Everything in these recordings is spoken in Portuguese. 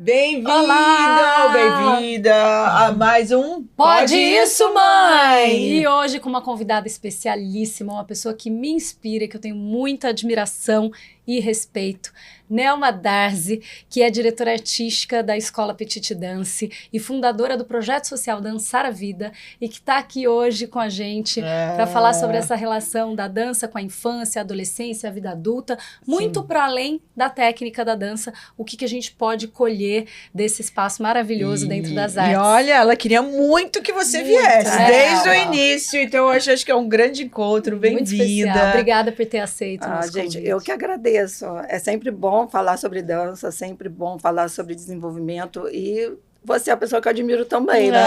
Bem-vindo, Olá! bem-vinda a mais um Pode Isso, Mãe! E hoje com uma convidada especialíssima, uma pessoa que me inspira, que eu tenho muita admiração e respeito, Nelma Darzi, que é diretora artística da Escola Petite Danse e fundadora do projeto social Dançar a Vida, e que está aqui hoje com a gente para falar sobre essa relação da dança com a infância, a adolescência, a vida adulta, muito para além da técnica da dança, o que a gente pode colher desse espaço maravilhoso dentro das artes. E olha, ela queria muito que você viesse, desde o início, então eu acho que é um grande encontro, bem-vinda. Obrigada por ter aceito o nosso gente, convite. eu que agradeço. É sempre bom falar sobre dança, sempre bom falar sobre desenvolvimento e você é a pessoa que eu admiro também, né?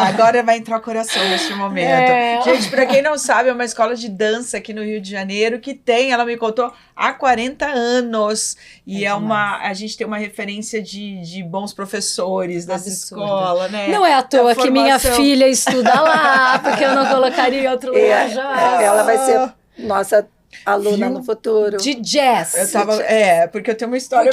Agora vai entrar o coração neste momento. Gente, para quem não sabe, é uma escola de dança aqui no Rio de Janeiro que tem, ela me contou, há 40 anos. E a gente tem uma referência de bons professores dessa escola, né? Não é à toa que minha filha estuda lá, porque eu não colocaria em outro lugar já. Ela vai ser nossa aluna no futuro. De jazz. Porque eu tenho uma história.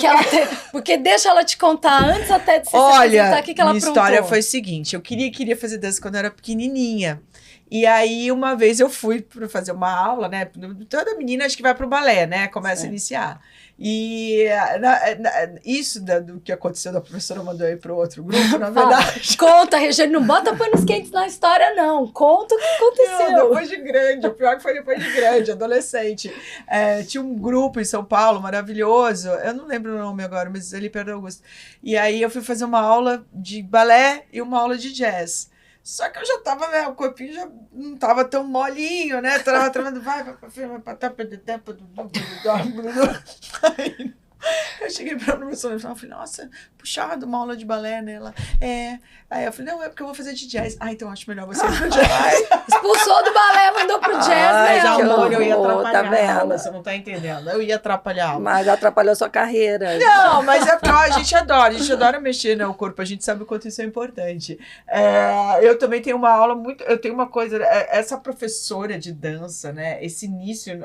Porque deixa ela te contar antes até de se apresentar o que ela aprontou. Minha história foi o seguinte, eu queria fazer dança quando eu era pequenininha. E aí, uma vez eu fui para fazer uma aula, né? Toda menina acho que vai pro balé, né? Começa a iniciar. E isso do que aconteceu, da professora mandou ir pro outro grupo, na verdade. Conta, Regiane, não bota panos quentes na história, não. Conta o que aconteceu. Não, depois de grande, o pior que foi depois de grande, adolescente. Tinha um grupo em São Paulo maravilhoso, eu não lembro o nome agora, mas ali perto da Augusta. E aí eu fui fazer uma aula de balé e uma aula de jazz. Só que eu já tava, né, o corpinho já não tava tão molinho, né? Tava travando, Aí, eu cheguei pra professora e falei, nossa, puxado uma aula de balé nela. Aí eu falei, não, é porque eu vou fazer de jazz. Então acho melhor você ir pro jazz. Expulsou do balé, mandou pro jazz, né? Amor, eu ia atrapalhar tá vendo? a aula, você não tá entendendo. Eu ia atrapalhar a aula. Mas atrapalhou sua carreira. Não, mas é porque a gente adora mexer, né, o corpo, a gente sabe o quanto isso é importante. Eu também tenho uma aula eu tenho uma coisa, essa professora de dança, né, esse início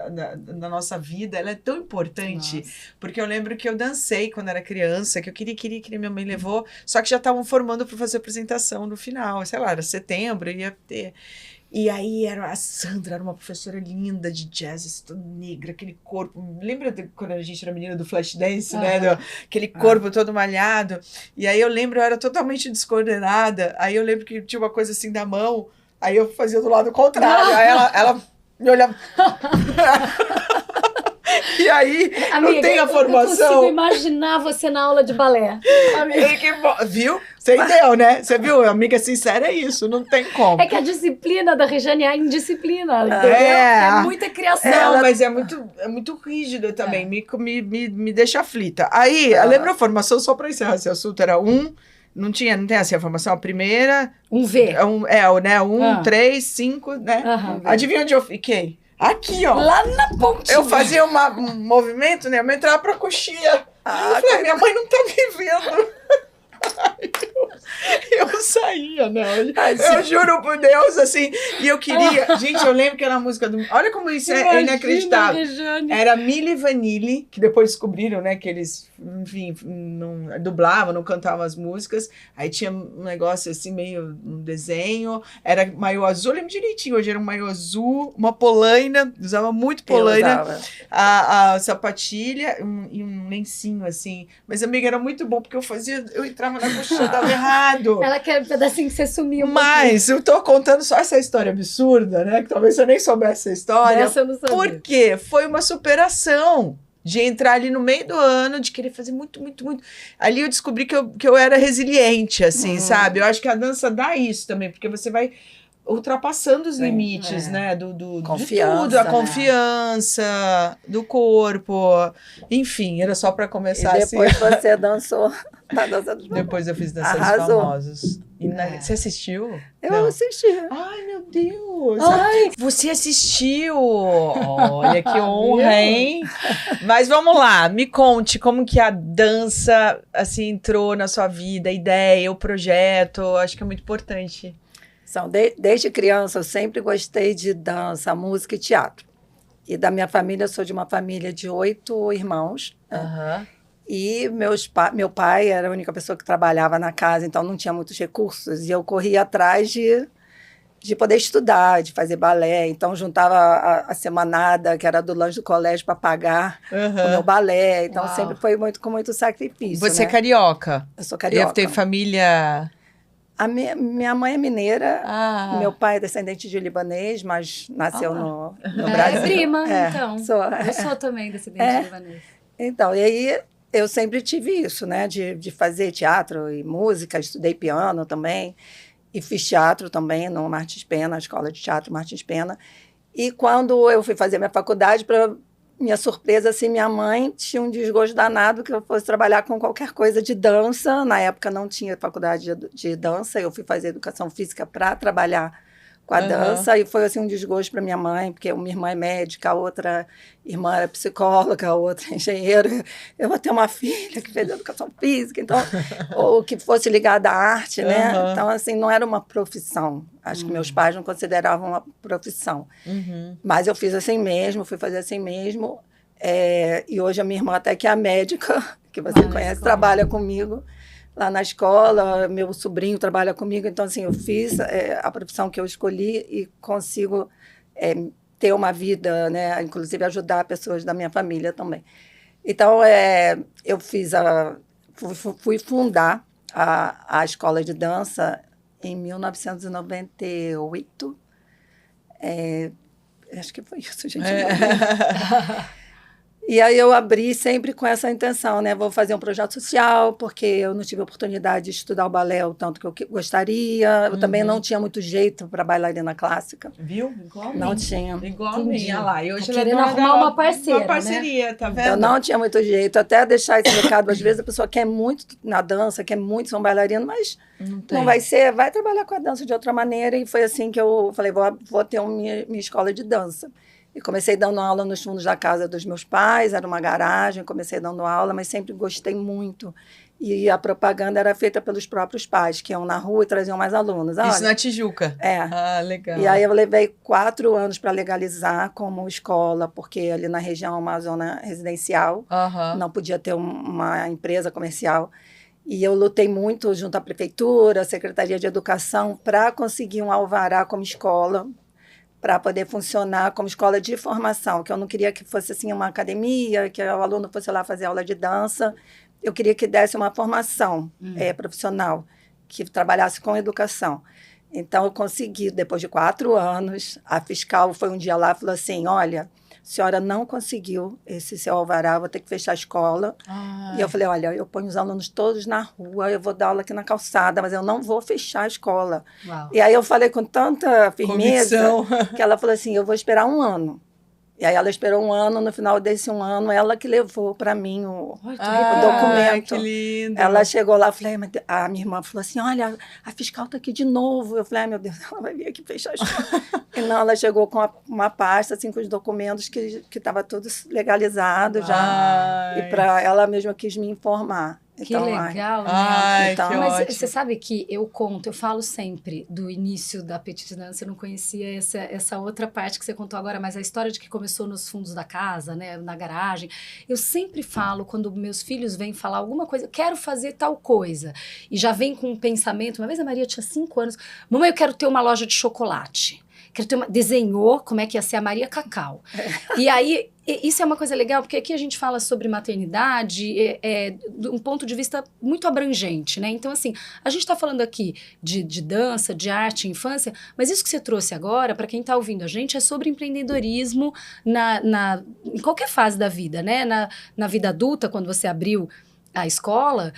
na nossa vida, ela é tão importante, porque eu lembro que eu dancei quando era criança, que eu queria, minha mãe levou, só que já estavam formando para fazer apresentação no final, sei lá, era setembro, ia ter... E aí a Sandra era uma professora linda de jazz, toda negra, aquele corpo. Lembra quando a gente era menina do Flashdance, né? Aquele corpo todo malhado. E aí eu era totalmente descoordenada. Aí eu lembro que tinha uma coisa assim da mão, aí eu fazia do lado contrário. Aí ela me olhava. E aí, amiga, não tem a formação. Eu consigo imaginar você na aula de balé. Viu? Você entendeu, né? Você viu? Amiga sincera é isso, não tem como. É que a disciplina da Regiane é a indisciplina, entendeu? É muita criação. Mas é muito rígida também, me deixa aflita. Aí, lembra a formação, só para encerrar esse assunto, era não tem assim a formação, a primeira... V. Né? 3, 5, né? Adivinha onde eu fiquei? Aqui, ó. Lá na pontinha. Eu fazia um movimento, né? Eu entrava pra coxinha. Eu falei, minha mãe não tá me vendo. Eu saía, né? Eu juro por Deus, assim. E eu queria... Gente, eu lembro que era a música do... Olha como isso é inacreditável. Regiane. Era Milli Vanilli, que depois descobriram, né? Que eles, enfim, não dublavam, não cantavam as músicas. Aí tinha um negócio assim, meio um desenho. Era maiô azul, eu lembro direitinho. Hoje era um maiô azul, uma polaina. Usava muito polaina. A sapatilha e um lencinho, assim. Mas, amiga, era muito bom, porque eu entrava na coxinha, dava errado. Ela quer um pedacinho que você sumiu. Mas eu tô contando só essa história absurda, né? Que talvez eu nem soubesse essa história. Essa eu não sabia. Porque foi uma superação de entrar ali no meio do ano, de querer fazer muito, muito, muito. Ali eu descobri que eu era resiliente, assim, sabe? Eu acho que a dança dá isso também, porque você vai ultrapassando os limites, né? De tudo, a confiança, do corpo. Enfim, era só para começar assim. E depois você dançou na dança dos famosos. Depois eu fiz dança dos famosos. Você assistiu? Eu assisti. Ai, meu Deus! Ai, você assistiu! Olha que honra, hein? Mas vamos lá, me conte como que a dança assim entrou na sua vida, a ideia, o projeto. Acho que é muito importante. Desde criança, eu sempre gostei de dança, música e teatro. E da minha família, eu sou de uma família de 8 irmãos. E meu pai era a única pessoa que trabalhava na casa, então não tinha muitos recursos. E eu corria atrás de poder estudar, de fazer balé. Então, juntava a semanada, que era do lanche do colégio, para pagar o meu balé. Então, sempre foi com muito sacrifício. Você né? é carioca? Eu sou carioca. E tem família... Minha mãe é mineira, meu pai é descendente de libanês, mas nasceu no Brasil. É prima, então. Eu sou também descendente de libanês. Então, e aí eu sempre tive isso, né, de fazer teatro e música, estudei piano também, e fiz teatro também no Martins Pena, na Escola de Teatro Martins Pena. E quando eu fui fazer minha faculdade, para minha surpresa, assim, minha mãe tinha um desgosto danado que eu fosse trabalhar com qualquer coisa de dança. Na época não tinha faculdade de dança, eu fui fazer educação física para trabalhar com a dança, e foi assim um desgosto para minha mãe, porque uma irmã é médica, a outra irmã era psicóloga, a outra engenheira. Eu vou ter uma filha que fez educação física, então, ou que fosse ligada à arte, né? Então, assim, não era uma profissão. Acho que meus pais não consideravam uma profissão. Mas eu fiz assim mesmo, fui fazer assim mesmo. E hoje a minha irmã, até que é a médica, que você conhece, trabalha comigo lá na escola, meu sobrinho trabalha comigo, então, assim, eu fiz a profissão que eu escolhi e consigo ter uma vida, né, inclusive ajudar pessoas da minha família também. Então, eu fui fundar a escola de dança em 1998. Acho que foi isso, gente. E aí eu abri sempre com essa intenção, né? Vou fazer um projeto social, porque eu não tive a oportunidade de estudar o balé o tanto que eu gostaria. Eu também não tinha muito jeito para bailarina clássica. Viu? Igual não tinha. Igual a minha lá. E hoje tá querendo arrumar uma parceira, uma parceria, né? Tá vendo? Eu não tinha muito jeito. Até deixar esse recado, às vezes a pessoa quer muito na dança, quer muito ser um bailarino, mas não vai ser, vai trabalhar com a dança de outra maneira. E foi assim que eu falei, vou ter minha escola de dança. E comecei dando aula nos fundos da casa dos meus pais, era uma garagem, comecei dando aula, mas sempre gostei muito. E a propaganda era feita pelos próprios pais, que iam na rua e traziam mais alunos. Isso na Tijuca? Ah, legal. E aí eu levei 4 anos para legalizar como escola, porque ali na região é uma zona residencial, não podia ter uma empresa comercial. E eu lutei muito junto à prefeitura, à Secretaria de Educação, para conseguir um alvará como escola, para poder funcionar como escola de formação, que eu não queria que fosse assim uma academia, que o aluno fosse lá fazer aula de dança. Eu queria que desse uma formação profissional, que trabalhasse com educação. Então, eu consegui, depois de 4 anos, a fiscal foi um dia lá e falou assim, olha, a senhora não conseguiu esse seu alvará, vou ter que fechar a escola. E eu falei, olha, eu ponho os alunos todos na rua, eu vou dar aula aqui na calçada, mas eu não vou fechar a escola. E aí eu falei com tanta firmeza que ela falou assim, eu vou esperar 1 ano. E aí ela esperou 1 ano, no final desse 1 ano, ela que levou para mim o documento. Que lindo. Ela chegou lá, falei, a minha irmã falou assim, olha, a fiscal está aqui de novo. Eu falei, meu Deus, ela vai vir aqui fechar a escola. E não, ela chegou com uma pasta, assim, com os documentos que estava tudo legalizado já. E ela mesma quis me informar. Que legal, né? Então, que mas ótimo. Você sabe que eu falo sempre do início da Petite Dança, eu não conhecia essa outra parte que você contou agora, mas a história de que começou nos fundos da casa, né, na garagem. Eu sempre falo, quando meus filhos vêm falar alguma coisa, quero fazer tal coisa, e já vem com um pensamento, uma vez a Maria tinha 5 anos, mamãe, eu quero ter uma loja de chocolate. Desenhou como é que ia ser a Maria Cacau. E aí, isso é uma coisa legal, porque aqui a gente fala sobre maternidade de um ponto de vista muito abrangente, né? Então, assim, a gente está falando aqui de dança, de arte, infância, mas isso que você trouxe agora, para quem está ouvindo a gente, é sobre empreendedorismo em qualquer fase da vida, né? Na vida adulta, quando você abriu a escola,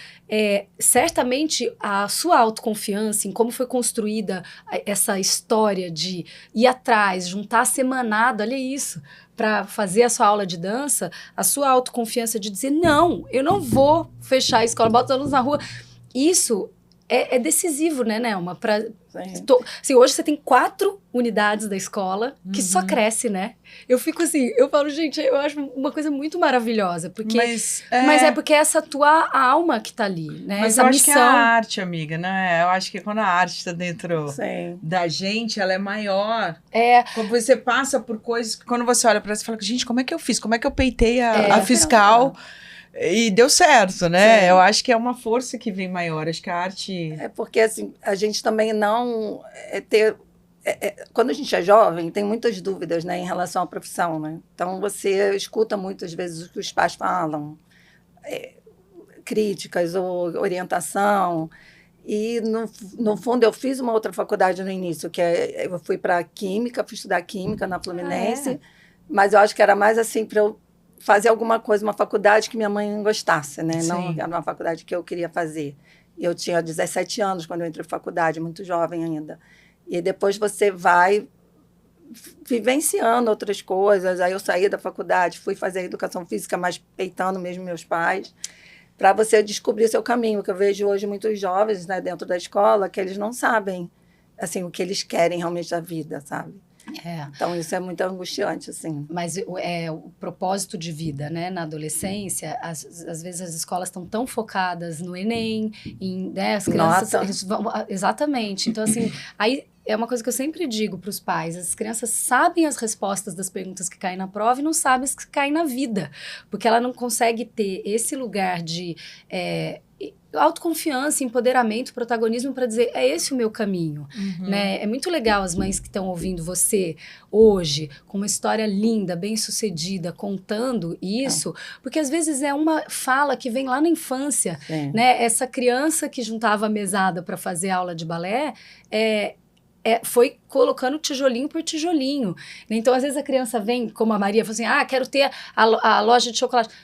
certamente a sua autoconfiança em como foi construída essa história de ir atrás, juntar a semanada, olha isso, para fazer a sua aula de dança, a sua autoconfiança de dizer, não, eu não vou fechar a escola, bota os alunos na rua. Isso é decisivo, né, Nelma? Assim, hoje você tem 4 unidades da escola que só cresce, né? Eu fico assim, eu falo, gente, eu acho uma coisa muito maravilhosa, porque mas é porque é essa tua alma que tá ali, né? Mas essa eu missão. acho que é a arte, amiga, né? Eu acho que quando a arte está dentro da gente, ela é maior. Quando você passa por coisas que quando você olha para ela, você fala, gente, como é que eu fiz? Como é que eu peitei a fiscal? E deu certo, né? Sim. Eu acho que é uma força que vem maior. Acho que a arte... É porque, assim, a gente também não quando a gente é jovem, tem muitas dúvidas, né, em relação à profissão, né? Então, você escuta muitas vezes o que os pais falam, críticas ou orientação. E, no fundo, eu fiz uma outra faculdade no início, eu fui para Química, fui estudar Química na Fluminense, mas eu acho que era mais assim para eu fazer alguma coisa, uma faculdade que minha mãe gostasse, né? Sim. Não era uma faculdade que eu queria fazer. Eu tinha 17 anos quando eu entrei na faculdade, muito jovem ainda. E depois você vai vivenciando outras coisas. Aí eu saí da faculdade, fui fazer educação física, mas peitando mesmo meus pais, para você descobrir seu caminho, que eu vejo hoje muitos jovens, né, dentro da escola, que eles não sabem assim, o que eles querem realmente da vida, sabe? Então, isso é muito angustiante, assim. Mas o propósito de vida, né? Na adolescência, às vezes as escolas estão tão focadas no Enem, né? As crianças... Eles vão, exatamente. Então, assim, aí é uma coisa que eu sempre digo para os pais. As crianças sabem as respostas das perguntas que caem na prova e não sabem as que caem na vida. Porque ela não consegue ter esse lugar de... autoconfiança, empoderamento, protagonismo para dizer, é esse o meu caminho, né? É muito legal as mães que estão ouvindo você hoje, com uma história linda, bem-sucedida, contando isso, porque às vezes é uma fala que vem lá na infância, né? Essa criança que juntava a mesada para fazer aula de balé, foi colocando tijolinho por tijolinho. Então, às vezes a criança vem, como a Maria, fala assim, quero ter a loja de chocolate.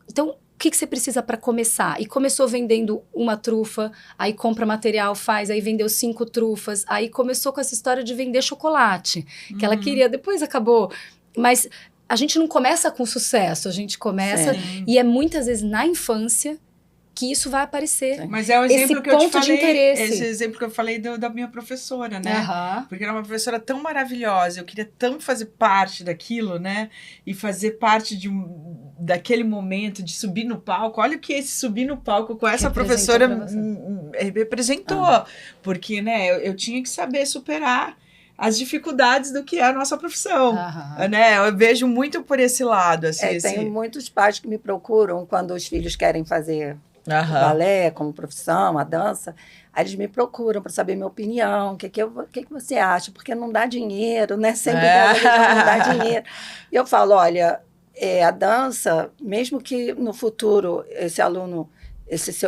Então, o que você precisa para começar? E começou vendendo uma trufa, aí compra material, faz, aí vendeu 5 trufas, aí começou com essa história de vender chocolate, que ela queria, depois acabou. Mas a gente não começa com sucesso, a gente começa, e é muitas vezes na infância que isso vai aparecer. Mas é o exemplo esse que eu te ponto de falei, interesse. esse exemplo que eu falei da minha professora, né? Porque era uma professora tão maravilhosa, eu queria tanto fazer parte daquilo, né? E fazer parte daquele momento de subir no palco. Olha o que esse subir no palco com essa professora representou. Porque, né, eu tinha que saber superar as dificuldades do que é a nossa profissão, né? Eu vejo muito por esse lado, assim. Tem muitos pais que me procuram quando os filhos querem fazer balé como profissão, a dança. Aí eles me procuram para saber minha opinião, o que você acha? Porque não dá dinheiro, né? Sempre não dá dinheiro. E eu falo, olha, a dança, mesmo que no futuro esse aluno,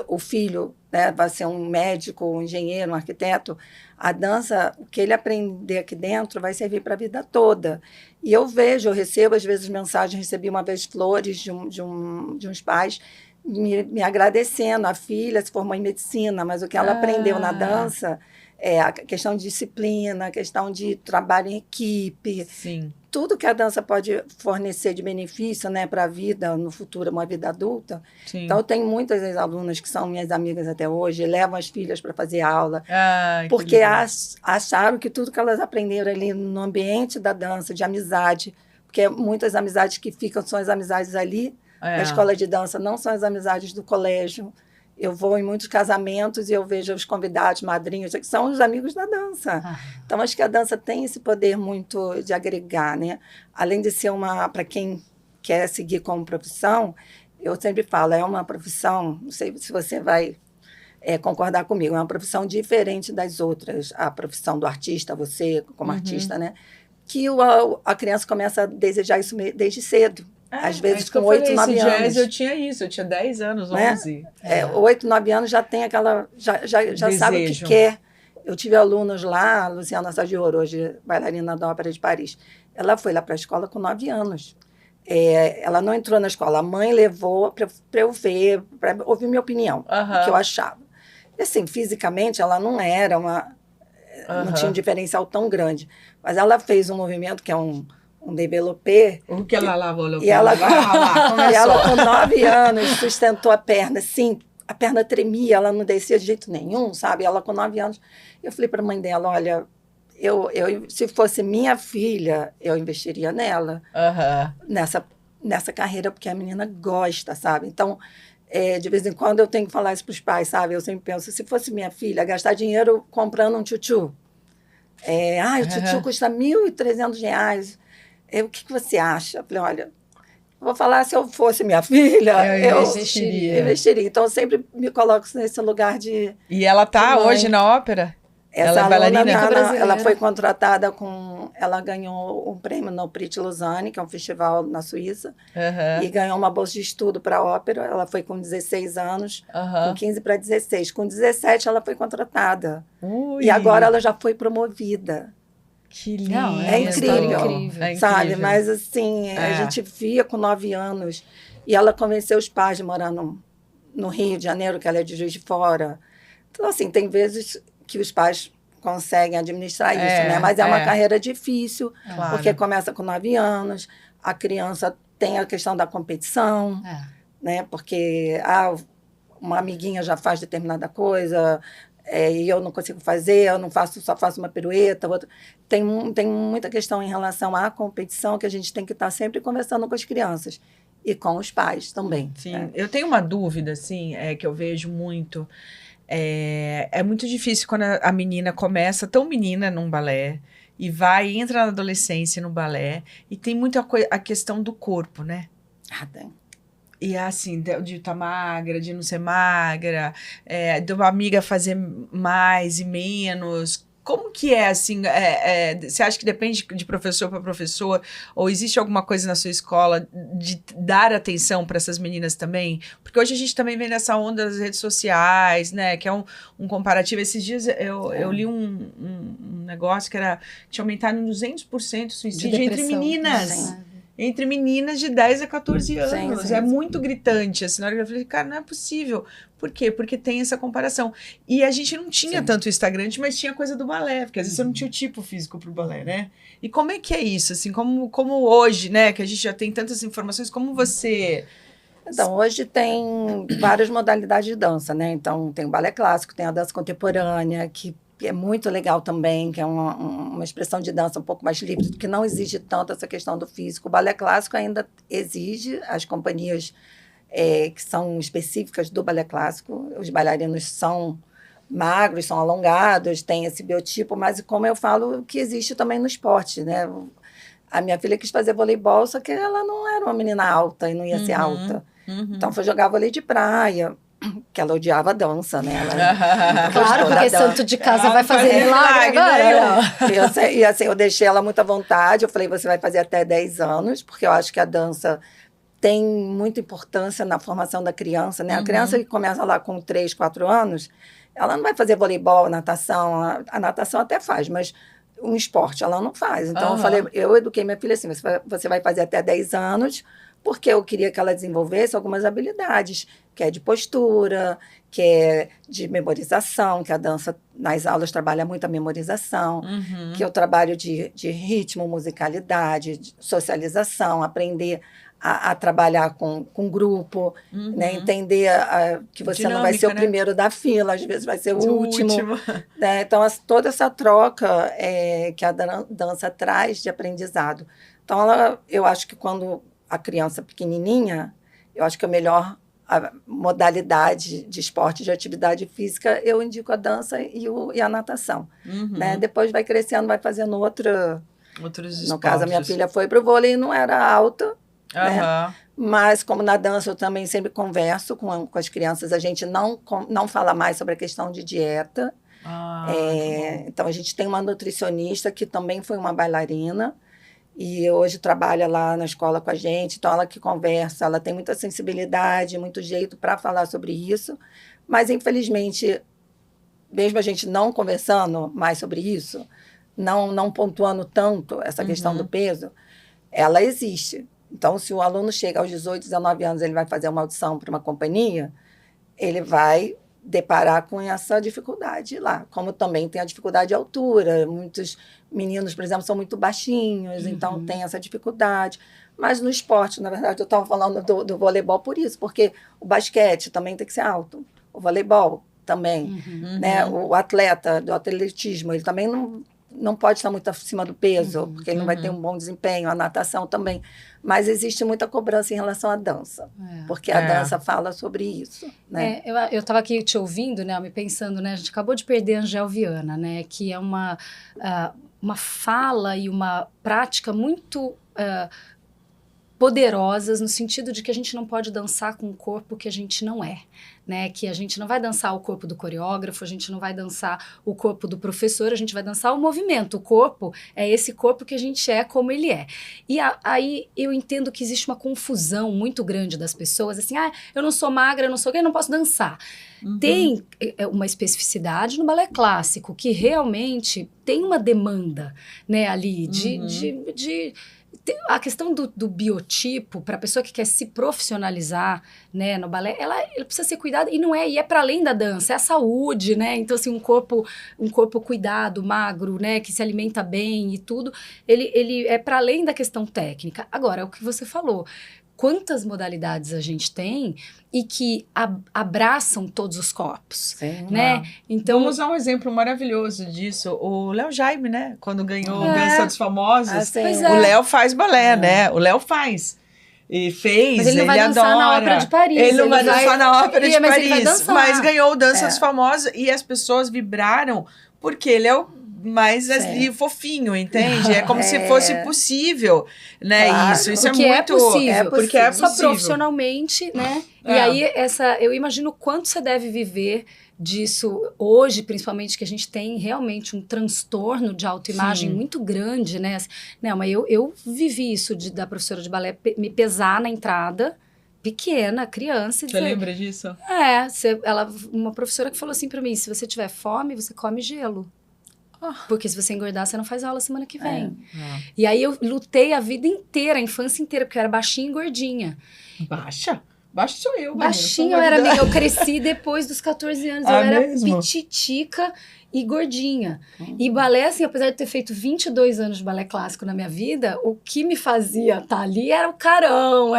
o filho, né, vai ser um médico, um engenheiro, um arquiteto, a dança, o que ele aprender aqui dentro vai servir para a vida toda. E eu recebo às vezes mensagens, recebi uma vez flores de uns pais me agradecendo. A filha se formou em medicina, mas o que ela aprendeu na dança é a questão de disciplina, a questão de trabalho em equipe. Sim. Tudo que a dança pode fornecer de benefício, né, para a vida, no futuro, uma vida adulta. Sim. Então, eu tenho muitas ex-alunas que são minhas amigas até hoje, levam as filhas para fazer aula, porque acharam que tudo que elas aprenderam ali no ambiente da dança, de amizade, porque muitas amizades que ficam são as amizades ali, na escola de dança, não são as amizades do colégio. Eu vou em muitos casamentos e eu vejo os convidados, madrinhos, que são os amigos da dança. Então, acho que a dança tem esse poder muito de agregar, né? Além de ser para quem quer seguir como profissão, eu sempre falo, é uma profissão, não sei se você vai concordar comigo, é uma profissão diferente das outras. A profissão do artista, você como artista, né? Que a criança começa a desejar isso desde cedo. Às vezes com 8, 9 anos. Eu tinha isso, eu tinha 10 anos, 11. 8, 9 anos já tem aquela... Já sabe o que quer. Eu tive alunos lá, a Luciana Sagioro, hoje bailarina da Ópera de Paris. Ela foi lá para a escola com 9 anos. Ela não entrou na escola, a mãe levou para eu ver, para ouvir minha opinião, o que eu achava. E assim, fisicamente, ela não era não tinha um diferencial tão grande. Mas ela fez um movimento que é um développé. O que ela lavou? E ela com 9 anos sustentou a perna, assim, a perna tremia, ela não descia de jeito nenhum, sabe? Ela com 9 anos. Eu falei para a mãe dela, olha, se fosse minha filha, eu investiria nela, nessa carreira, porque a menina gosta, sabe? Então, de vez em quando eu tenho que falar isso para os pais, sabe? Eu sempre penso, se fosse minha filha, gastar dinheiro comprando um tchutchu. O tchutchu custa R$ 1.300. O que você acha? Eu falei, olha, Vou falar, se eu fosse minha filha, eu investiria. Então, eu sempre me coloco nesse lugar de... E ela tá hoje na ópera? Ela é bailarina? Ela foi contratada ela ganhou um prêmio no Prix de Lausanne, que é um festival na Suíça, e ganhou uma bolsa de estudo para a ópera. Ela foi com 16 anos, com 15 para 16. Com 17, ela foi contratada. Ui. E agora ela já foi promovida. Que lindo. Não, é incrível, sabe? Incrível. Mas, assim, a gente via com 9 anos, e ela convenceu os pais de morar no Rio de Janeiro, que ela é de Juiz de Fora. Então, assim, tem vezes que os pais conseguem administrar isso, né? Mas é uma carreira difícil, porque começa com 9 anos, a criança tem a questão da competição, né? Porque uma amiguinha já faz determinada coisa, e eu não consigo fazer, eu não faço, só faço uma pirueta. Tem muita questão em relação à competição que a gente tem que estar sempre conversando com as crianças e com os pais também. Sim, eu tenho uma dúvida, assim, que eu vejo muito. É muito difícil quando a menina começa tão menina num balé e entra na adolescência no balé e tem muito a questão do corpo, né? Tem. E assim, de estar magra, de não ser magra, de uma amiga fazer mais e menos. Como que é, assim, você acha que depende de professor para professor? Ou existe alguma coisa na sua escola de dar atenção para essas meninas também? Porque hoje a gente também vem nessa onda das redes sociais, né? Que é um comparativo. Esses dias eu li um negócio que tinha aumentado em 200% o suicídio entre meninas. Sim. Entre meninas de 10 a 14 anos. Sim. É muito gritante. Assim, na hora que eu falei, cara, não é possível. Por quê? Porque tem essa comparação. E a gente não tinha tanto o Instagram, mas tinha coisa do balé, porque às vezes você não tinha o tipo físico pro balé, né? E como é que é isso? Assim, como hoje, né, que a gente já tem tantas informações, como você... Então, hoje tem várias modalidades de dança, né? Então, tem o balé clássico, tem a dança contemporânea, que é muito legal também, que é uma expressão de dança um pouco mais livre, que não exige tanto essa questão do físico. O balé clássico ainda exige, as companhias que são específicas do balé clássico, os bailarinos são magros, são alongados, têm esse biotipo, mas como eu falo, que existe também no esporte, né? A minha filha quis fazer voleibol, só que ela não era uma menina alta e não ia ser alta. Então, foi jogar vôlei de praia, que ela odiava a dança, né? Claro, porque santo de casa vai fazer milagre agora. E assim, eu deixei ela muito à vontade. Eu falei, você vai fazer até 10 anos, porque eu acho que a dança tem muita importância na formação da criança, né? A criança que começa lá com 3, 4 anos, ela não vai fazer voleibol, natação. A natação até faz, mas um esporte ela não faz. Então, eu eduquei minha filha assim, você vai fazer até 10 anos, porque eu queria que ela desenvolvesse algumas habilidades, que é de postura, que é de memorização, que a dança nas aulas trabalha muito a memorização, que eu trabalho de ritmo, musicalidade, de socialização, aprender a trabalhar com grupo, né? Entender que você não vai ser o primeiro da fila, às vezes vai ser o último. Né? Então, toda essa troca que a dança traz de aprendizado. Então, eu acho que quando a criança pequenininha, eu acho que a modalidade de esporte, de atividade física, eu indico a dança e a natação. Né? Depois vai crescendo, vai fazendo outros esportes. No caso, a minha filha foi para o vôlei e não era alta, né? Mas, como na dança, eu também sempre converso com as crianças, a gente não fala mais sobre a questão de dieta. Então, a gente tem uma nutricionista que também foi uma bailarina, e hoje trabalha lá na escola com a gente, então ela que conversa, ela tem muita sensibilidade, muito jeito para falar sobre isso, mas infelizmente, mesmo a gente não conversando mais sobre isso, não pontuando tanto essa questão do peso, ela existe. Então, se o aluno chega aos 18, 19 anos, ele vai fazer uma audição para uma companhia, ele vai deparar com essa dificuldade lá, como também tem a dificuldade de altura. Muitos meninos, por exemplo, são muito baixinhos, então tem essa dificuldade. Mas no esporte, na verdade, eu estava falando do voleibol por isso, porque o basquete também tem que ser alto, o voleibol também, né? O atleta do atletismo, ele também não pode estar muito acima do peso, porque ele não vai ter um bom desempenho, a natação também. Mas existe muita cobrança em relação à dança, porque a dança fala sobre isso, né? Eu estava aqui te ouvindo, né, me pensando, né, a gente acabou de perder a Angel Viana, né, que é uma fala e uma prática muito poderosas no sentido de que a gente não pode dançar com um corpo que a gente não é, né? Que a gente não vai dançar o corpo do coreógrafo, a gente não vai dançar o corpo do professor, a gente vai dançar o movimento. O corpo é esse corpo que a gente é como ele é. E aí eu entendo que existe uma confusão muito grande das pessoas, assim, eu não sou magra, eu não sou gay, eu não posso dançar. Tem uma especificidade no balé clássico que realmente tem uma demanda, né, ali de a questão do biotipo, para a pessoa que quer se profissionalizar, né, no balé, ele precisa ser cuidado, e é para além da dança, é a saúde, né, então assim, um corpo cuidado, magro, né, que se alimenta bem e tudo, ele é para além da questão técnica. Agora, é o que você falou, quantas modalidades a gente tem e que abraçam todos os corpos, Sim, né? Então, vamos usar um exemplo maravilhoso disso. O Léo Jaime, né? Quando ganhou o Dança dos Famosos, o Léo faz balé, né? O Léo faz. E fez, mas ele não vai dançar adora. na Ópera de Paris. Ele não vai dançar na Ópera de Paris, mas ganhou o Dança dos Famosos e as pessoas vibraram porque ele é o mais ali, fofinho, entende? É como se fosse possível, né? Claro. Isso Porque é muito... possível. Porque é possível. Só profissionalmente, né? E aí, eu imagino o quanto você deve viver disso hoje, principalmente, que a gente tem realmente um transtorno de autoimagem muito grande, né? Não, mas eu vivi isso da professora de balé me pesar na entrada, pequena, criança. Você lembra disso? Uma professora que falou assim pra mim, se você tiver fome, você come gelo. Porque se você engordar, você não faz aula semana que vem. E aí eu lutei a vida inteira, a infância inteira, porque eu era baixinha e gordinha. Baixa sou eu. Baixinha eu era, amiga. Eu cresci depois dos 14 anos. Eu era pititica e gordinha. E balé, assim, apesar de ter feito 22 anos de balé clássico na minha vida, o que me fazia estar ali era o carão,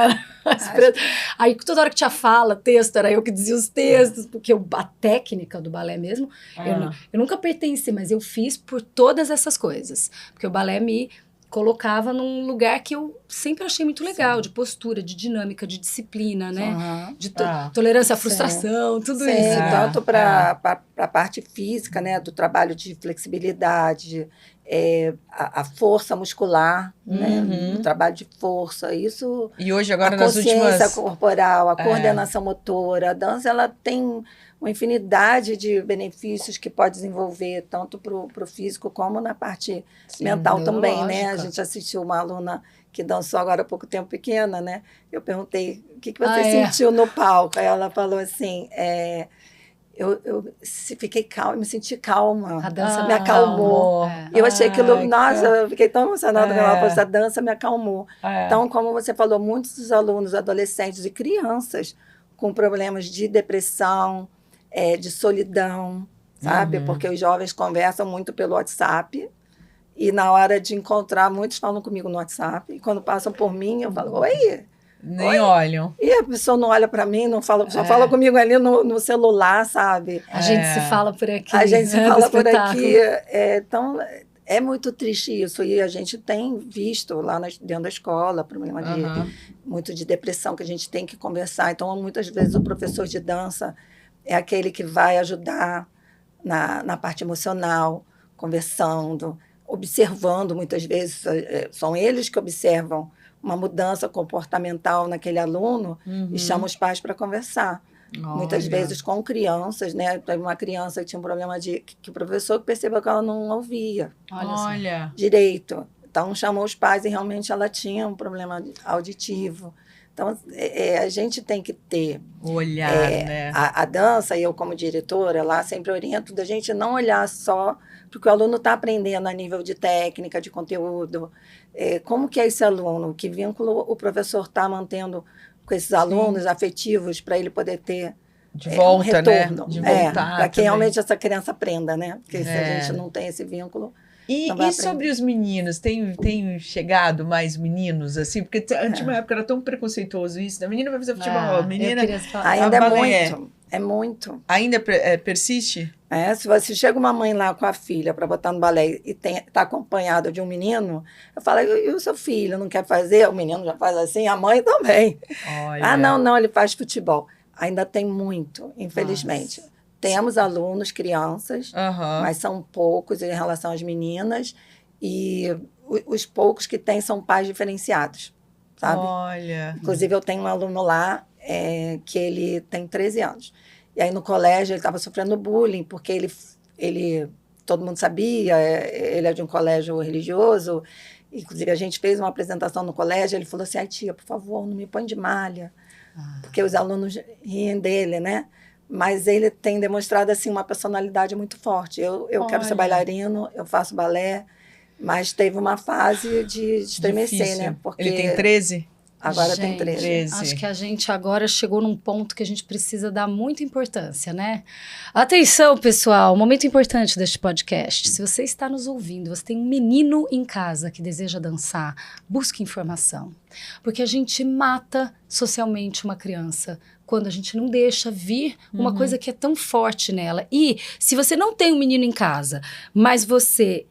Aí toda hora que tinha fala, texto, era eu que dizia os textos, porque a técnica do balé mesmo, eu nunca pertenci, mas eu fiz por todas essas coisas. Porque o balé me colocava num lugar que eu sempre achei muito legal, de postura, de dinâmica, de disciplina, né? De tolerância à frustração, tudo isso. Tanto para a parte física, né? Do trabalho de flexibilidade, a força muscular, né? O trabalho de força, isso... E hoje, agora, a nas últimas... consciência corporal, a coordenação motora, a dança, ela tem uma infinidade de benefícios que pode desenvolver, tanto para o físico como na parte mental também, né? A gente assistiu uma aluna que dançou agora há pouco tempo, pequena, né? Eu perguntei, o que você sentiu no palco? Aí ela falou assim, eu fiquei calma, me senti calma. A dança me acalmou. Eu achei aquilo, eu fiquei tão emocionada com ela falou, a dança me acalmou. Então, como você falou, muitos dos alunos, adolescentes e crianças com problemas de depressão, de solidão, sabe? Porque os jovens conversam muito pelo WhatsApp e na hora de encontrar, muitos falam comigo no WhatsApp e quando passam por mim, eu falo, oi. Nem olham. E a pessoa não olha para mim, não fala, só fala comigo ali no celular, sabe? A gente se fala por aqui. A gente se fala por aqui. Então, é muito triste isso. E a gente tem visto lá dentro da escola, problema muito de depressão que a gente tem que conversar. Então, muitas vezes o professor de dança é aquele que vai ajudar na parte emocional, conversando, observando muitas vezes. São eles que observam uma mudança comportamental naquele aluno e chamam os pais para conversar. Muitas vezes com crianças, né? Teve uma criança que tinha um problema que o professor percebeu que ela não ouvia direito. Então, chamou os pais e realmente ela tinha um problema auditivo. Então, a gente tem que ter... olhar, né? A dança, e eu como diretora, lá sempre oriento da gente não olhar só porque o aluno está aprendendo a nível de técnica, de conteúdo. Como que é esse aluno? Que vínculo o professor está mantendo com esses alunos afetivos para ele poder ter de volta, um retorno? Né? De voltar para que realmente essa criança aprenda, né? Porque se a gente não tem esse vínculo... E sobre os meninos, tem chegado mais meninos, assim? Porque antes de uma época era tão preconceituoso isso, né? Menina vai fazer futebol, menina... Ainda é muito, é muito. Ainda persiste? Se você chega uma mãe lá com a filha para botar no balé e está acompanhada de um menino, eu falo, e o seu filho não quer fazer? O menino já faz assim, a mãe também. Olha. Não, ele faz futebol. Ainda tem muito, infelizmente. Nossa. Temos alunos, crianças, mas são poucos em relação às meninas. E os poucos que tem são pais diferenciados. sabe? Olha. Inclusive, eu tenho um aluno lá que ele tem 13 anos. E aí, no colégio, ele estava sofrendo bullying, porque ele todo mundo sabia, ele é de um colégio religioso. Inclusive, a gente fez uma apresentação no colégio, ele falou assim, ai, tia, por favor, não me põe de malha. Porque os alunos riem dele, né? Mas ele tem demonstrado, assim, uma personalidade muito forte. Eu quero ser bailarino, eu faço balé, mas teve uma fase de estremecer, Difícil. né? Porque Ele tem 13? agora tem Gente, 13. acho que a gente agora chegou num ponto que a gente precisa dar muita importância, né? Atenção, pessoal, momento importante deste podcast. Se você está nos ouvindo, você tem um menino em casa que deseja dançar, busque informação. Porque a gente mata socialmente uma criança quando a gente não deixa vir uma coisa que é tão forte nela. E se você não tem um menino em casa, mas você...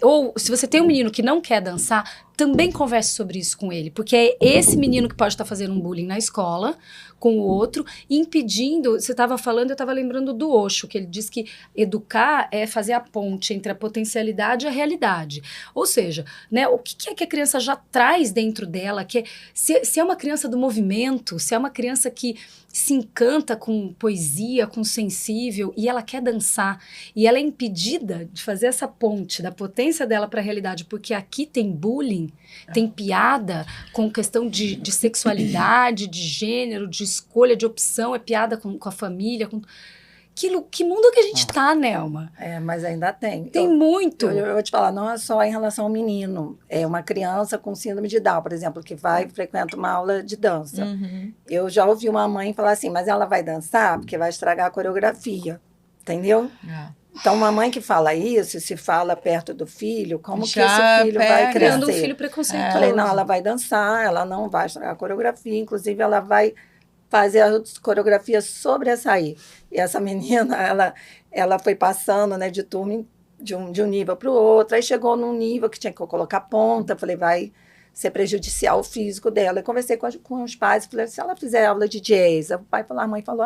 ou se você tem um menino que não quer dançar, também converse sobre isso com ele, porque é esse menino que pode estar fazendo um bullying na escola com o outro, impedindo, você estava falando, eu estava lembrando do Osho, que ele diz que educar é fazer a ponte entre a potencialidade e a realidade. Ou seja, né, o que é que a criança já traz dentro dela, que se é uma criança do movimento, se é uma criança que se encanta com poesia, com sensível, e ela quer dançar, e ela é impedida de fazer essa ponte da potência dela para a realidade, porque aqui tem bullying, tem piada com questão de sexualidade, de gênero, de escolha, de opção, é piada com a família. Que mundo que a gente tá, Nelma? Mas ainda tem. Tem muito. Eu vou te falar, não é só em relação ao menino. É uma criança com síndrome de Down, por exemplo, que frequenta uma aula de dança. Eu já ouvi uma mãe falar assim, mas ela vai dançar porque vai estragar a coreografia. Entendeu? Então, uma mãe que fala isso, se fala perto do filho, como que esse filho vai criando crescer? um filho preconceituoso. Falei, não, ela vai dançar, ela não vai estragar a coreografia, inclusive ela vai fazer a coreografia sobressair. E essa menina, ela foi passando, né, de turma de um nível para o outro, aí chegou num nível que tinha que colocar ponta, falei, vai ser prejudicial o físico dela. Eu conversei com os pais, falei, se ela fizer aula de jazz, o pai falou, a mãe falou,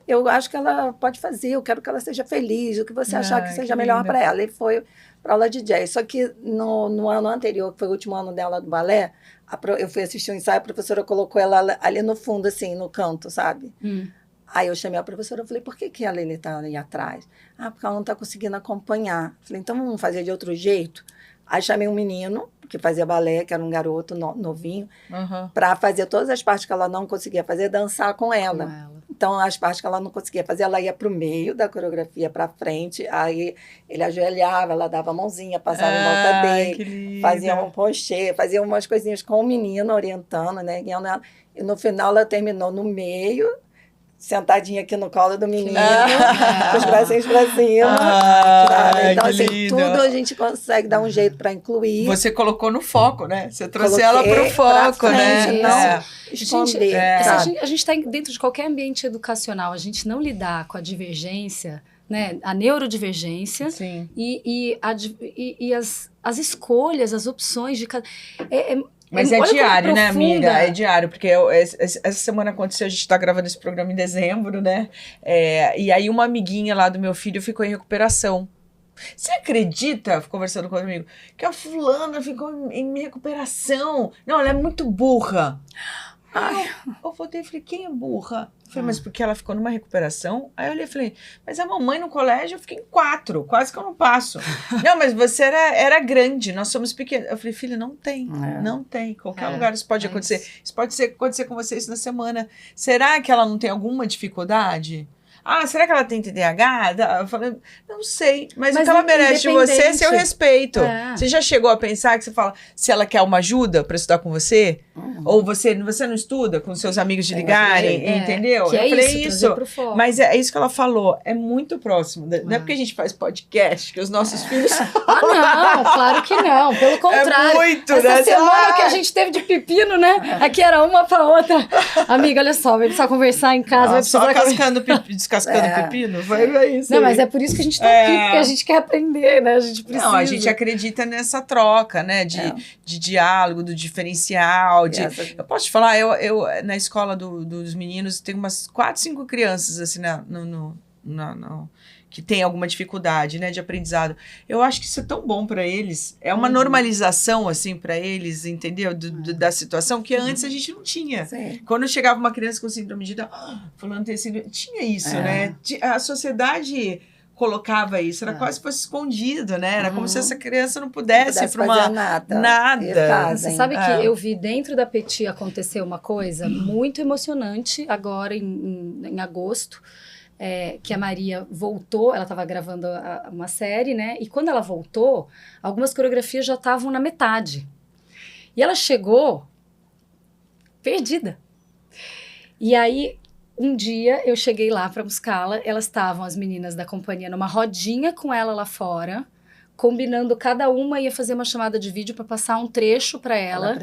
eu acho que ela pode fazer, eu quero que ela seja feliz, o que você achar que seja melhor para ela. E foi para aula de jazz. Só que no ano anterior, que foi o último ano dela do balé, eu fui assistir um ensaio, a professora colocou ela ali no fundo, assim, no canto, sabe? Aí eu chamei a professora, eu falei, por que a Lili está ali atrás? Porque ela não está conseguindo acompanhar. Falei, então vamos fazer de outro jeito? Aí chamei um menino, que fazia balé, que era um garoto novinho, para fazer todas as partes que ela não conseguia fazer, dançar com ela. Então, as partes que ela não conseguia fazer, ela ia para o meio da coreografia, para frente, aí ele ajoelhava, ela dava a mãozinha, passava em volta dele, fazia um pochê, fazia umas coisinhas com o menino, orientando, né? E no final ela terminou no meio, sentadinha aqui no colo do menino, com os bracinhos pra cima. Então, assim, tudo a gente consegue dar um jeito para incluir. Você colocou no foco, né? Você trouxe ela pro foco, né? Não esconder. A gente tá dentro de qualquer ambiente educacional, a gente não lidar com a divergência, né? A neurodivergência e as escolhas, as opções de cada... Mas é diário, né, amiga? É diário, porque essa semana aconteceu, a gente tá gravando esse programa em dezembro, né? E aí uma amiguinha lá do meu filho ficou em recuperação. Você acredita, conversando comigo, que a fulana ficou em recuperação? Não, ela é muito burra. Eu voltei e falei, quem é burra? Eu falei, mas porque ela ficou numa recuperação? Aí eu olhei e falei, mas a mamãe no colégio eu fiquei em 4, quase que eu não passo. Não, mas você era grande, nós somos pequenos. Eu falei, filha, não tem. Qualquer lugar isso pode acontecer. Isso pode acontecer com você isso na semana. Será que ela não tem alguma dificuldade? Será que ela tem TDAH? Eu falei, não sei, mas o que ela merece de você é seu respeito. Você já chegou a pensar que você fala, se ela quer uma ajuda para estudar com você? Ou você não estuda com seus amigos de ligarem, entendeu? Que eu falei isso. Mas é isso que ela falou, é muito próximo. Não é porque a gente faz podcast que os nossos filhos... não, claro que não, pelo contrário. É muito, essa semana que a gente teve de pepino, né? Aqui era uma pra outra. Amiga, olha só, vai precisar conversar em casa. Vai só descascando pepino, vai ver isso. Não, mas é por isso que a gente tá aqui, porque a gente quer aprender, né? A gente precisa. Não, a gente acredita nessa troca, né? De diálogo, do diferencial. Eu posso te falar, eu na escola dos meninos, tem umas 4, 5 crianças, assim, que tem alguma dificuldade, né, de aprendizado. Eu acho que isso é tão bom para eles. É uma normalização, assim, para eles, entendeu? Da situação que antes a gente não tinha. Sim. Quando chegava uma criança com síndrome de Down, fulano tem síndrome... Tinha isso, né? A sociedade colocava isso, era quase fosse escondido, né? Era como se essa criança não pudesse ir para uma... nada. Você sabe que eu vi dentro da Petit acontecer uma coisa muito emocionante agora em agosto, que a Maria voltou, ela estava gravando uma série, né? E quando ela voltou, algumas coreografias já estavam na metade. E ela chegou perdida. E aí, um dia, eu cheguei lá para buscá-la, elas estavam, as meninas da companhia, numa rodinha com ela lá fora, combinando, cada uma ia fazer uma chamada de vídeo para passar um trecho para ela